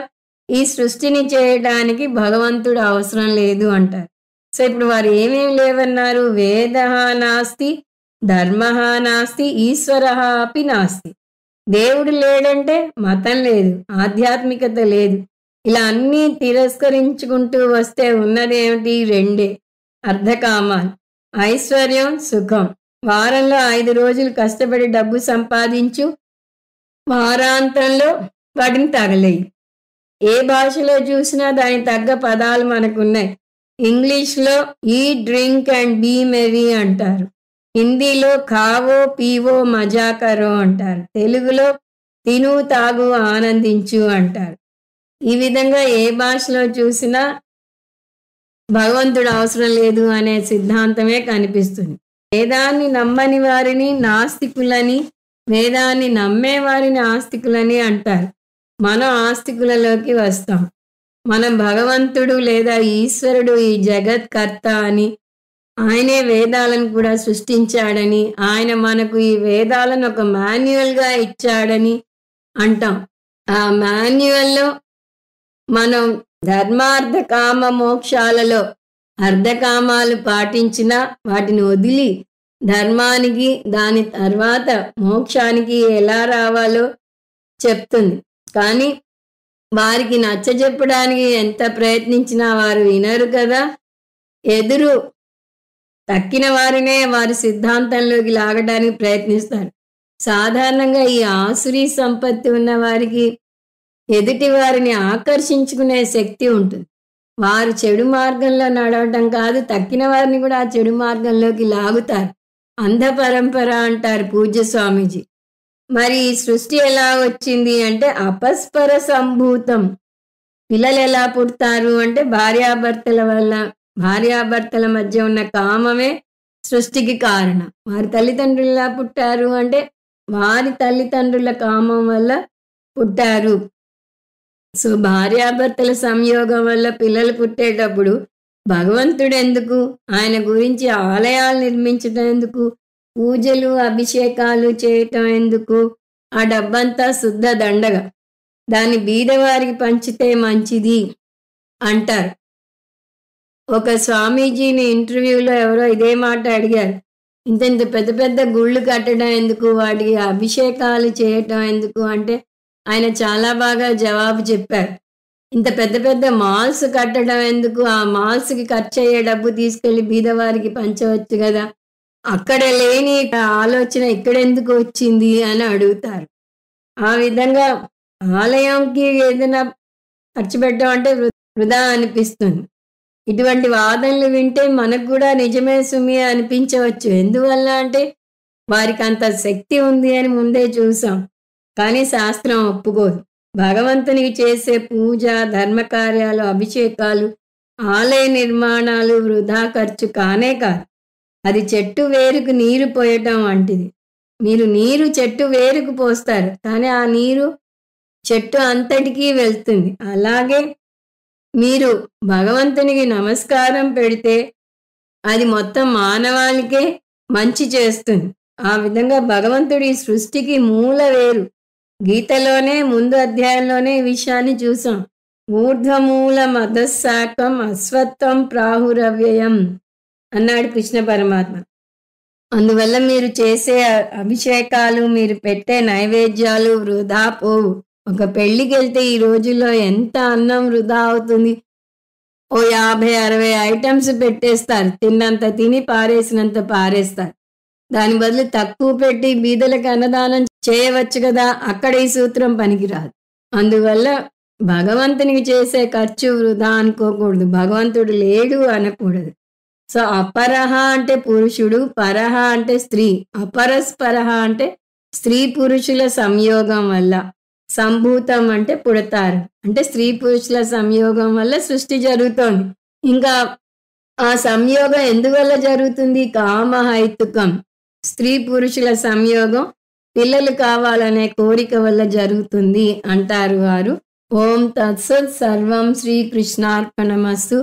ఈ సృష్టిని చేయడానికి భగవంతుడు అవసరం లేదు అంటారు. సో ఇప్పుడు వారు ఏమేమి లేవన్నారు? వేద నాస్తి, ధర్మ నాస్తి, ఈశ్వర అపి నాస్తి. దేవుడు లేడంటే మతం లేదు, ఆధ్యాత్మికత లేదు. ఇలా అన్నీ తిరస్కరించుకుంటూ వస్తే ఉన్నదేమిటి? రెండే అర్ధకామాలు. ఐశ్వర్యం, సుఖం. వారంలో 5 రోజులు కష్టపడి డబ్బు సంపాదించు, వారాంతంలో వాటిని తగలేయి. ఏ భాషలో చూసినా దానికి తగ్గ పదాలు మనకున్నాయి. ఇంగ్లీష్లో eat, drink and be merry అంటారు. హిందీలో ఖావో పీవో మజా కరో అంటారు. తెలుగులో తిను తాగు ఆనందించు అంటారు. ఈ విధంగా ఏ భాషలో చూసినా భగవంతుడు అవసరం లేదు అనే సిద్ధాంతమే కనిపిస్తుంది. వేదాన్ని నమ్మని వారిని నాస్తికులని, వేదాన్ని నమ్మే వారిని ఆస్తికులని అంటారు. మనం ఆస్తికులలోకి వస్తాం. మనం భగవంతుడు లేదా ఈశ్వరుడు ఈ జగత్కర్త అని, ఆయనే వేదాలను కూడా సృష్టించాడని, ఆయన మనకు ఈ వేదాలను ఒక మాన్యువల్గా ఇచ్చాడని అంటాం. ఆ మాన్యువల్లో మనం ధర్మార్థ కామ మోక్షాలలో అర్ధకామాలు పాటించినా వాటిని వదిలి ధర్మానికి, దాని తర్వాత మోక్షానికి ఎలా రావాలో చెప్తుంది. కానీ వారికి నచ్చజెప్పడానికి ఎంత ప్రయత్నించినా వారు వినరు కదా. ఎదురు తక్కిన వారినే వారి సిద్ధాంతంలోకి లాగడానికి ప్రయత్నిస్తారు. సాధారణంగా ఈ ఆసురీ సంపత్తి ఉన్న వారికి ఎదుటి వారిని ఆకర్షించుకునే శక్తి ఉంటుంది. వారు చెడు మార్గంలో నడవటం కాదు, తక్కిన వారిని కూడా ఆ చెడు మార్గంలోకి లాగుతారు. అంధ పరంపర అంటారు పూజ్య స్వామీజీ. మరి ఈ సృష్టి ఎలా వచ్చింది అంటే అపస్పర సంభూతం. పిల్లలు ఎలా పుడతారు అంటే భార్యాభర్తల వల్ల, భార్యాభర్తల మధ్య ఉన్న కామమే సృష్టికి కారణం. వారి తల్లిదండ్రులు ఎలా పుట్టారు అంటే వారి తల్లిదండ్రుల కామం వల్ల పుట్టారు. సో భార్యాభర్తల సంయోగం వల్ల పిల్లలు పుట్టేటప్పుడు భగవంతుడు ఎందుకు, ఆయన గురించి ఆలయాలు నిర్మించడం ఎందుకు, పూజలు అభిషేకాలు చేయటం ఎందుకు? ఆ డబ్బంతా శుద్ధ దండగ, దాన్ని బీదవారికి పంచితే మంచిది అంటారు. ఒక స్వామీజీని ఇంటర్వ్యూలో ఎవరో ఇదే మాట అడిగారు. ఇంత పెద్ద పెద్ద గుళ్ళు కట్టడం ఎందుకు, వాటికి అభిషేకాలు చేయటం ఎందుకు అంటే ఆయన చాలా బాగా జవాబు చెప్పారు. ఇంత పెద్ద పెద్ద మాల్స్ కట్టడం ఎందుకు, ఆ మాల్స్కి ఖర్చు అయ్యే డబ్బు తీసుకెళ్లి బీదవారికి పంచవచ్చు కదా, అక్కడ లేని ఆలోచన ఇక్కడెందుకు వచ్చింది అని అడుగుతారు. ఆ విధంగా ఆలయంకి ఏదైనా ఖర్చు పెట్టడం అంటే వృధా అనిపిస్తుంది. ఇటువంటి వాదనలు వింటే మనకు కూడా నిజమే సుమి అనిపించవచ్చు. ఎందువల్ల అంటే వారికి అంత శక్తి ఉంది అని ముందే చూసాం. కానీ శాస్త్రం ఒప్పుకోదు. భగవంతునికి చేసే పూజ, ధర్మకార్యాలు, అభిషేకాలు, ఆలయ నిర్మాణాలు వృధా ఖర్చు కానే కాదు. అది చెట్టు వేరుకు నీరు పోయటం వంటిది. మీరు నీరు చెట్టు వేరుకు పోస్తారు, కానీ ఆ నీరు చెట్టు అంతటికీ వెళ్తుంది. అలాగే మీరు భగవంతునికి నమస్కారం పెడితే అది మొత్తం మానవాళికే మంచి చేస్తుంది. ఆ విధంగా భగవంతుడి సృష్టికి మూల వేరు. గీతలోనే ముందు అధ్యాయంలోనే ఈ విషయాన్ని చూసాం. ఊర్ధ్వమూల మధశాఖం అశ్వత్థం ప్రాహురవ్యయం అన్నాడు కృష్ణ పరమాత్మ. అందువల్ల మీరు చేసే అభిషేకాలు, మీరు పెట్టే నైవేద్యాలు వృధా పోవు. ఒక పెళ్లికి వెళ్తే ఈ రోజుల్లో ఎంత అన్నం వృధా అవుతుంది. ఓ 50-60 ఐటమ్స్ పెట్టేస్తారు. తిన్నంత తిని పారేసినంత పారేస్తారు. దాని బదులు తక్కువ పెట్టి బీదలకు అన్నదానం చేయవచ్చు కదా. అక్కడ ఈ సూత్రం పనికిరాదు. అందువల్ల భగవంతునికి చేసే ఖర్చు వృధా అనుకోకూడదు. భగవంతుడు లేడు అనకూడదు. సో అపరహ అంటే పురుషుడు, పరహ అంటే స్త్రీ. అపరస్పరహ అంటే స్త్రీ పురుషుల సంయోగం వల్ల. సంభూతం అంటే పుడతారు, అంటే స్త్రీ పురుషుల సంయోగం వల్ల సృష్టి జరుగుతోంది. ఇంకా ఆ సంయోగం ఎందువల్ల జరుగుతుంది? కామహైతుకం. స్త్రీ పురుషుల సంయోగం పిల్లలు కావాలనే కోరిక వల్ల జరుగుతుంది అంటారు వారు. ఓం తత్సత్. సర్వం శ్రీకృష్ణార్పణమస్తు.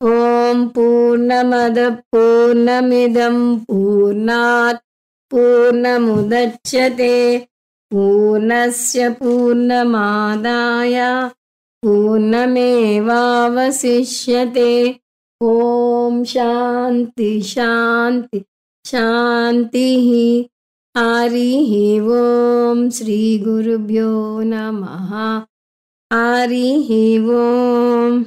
ఓం పూర్ణమద పూర్ణమిదం పూర్ణాత్ పూర్ణముదచ్యతే పూర్ణస్య పూర్ణమాదాయ పూర్ణమేవావశిష్యతే. ఓం శాంతి శాంతి శాంతి. హరి ఓం. శ్రీ గురుభ్యో నమః. హరి ఓం.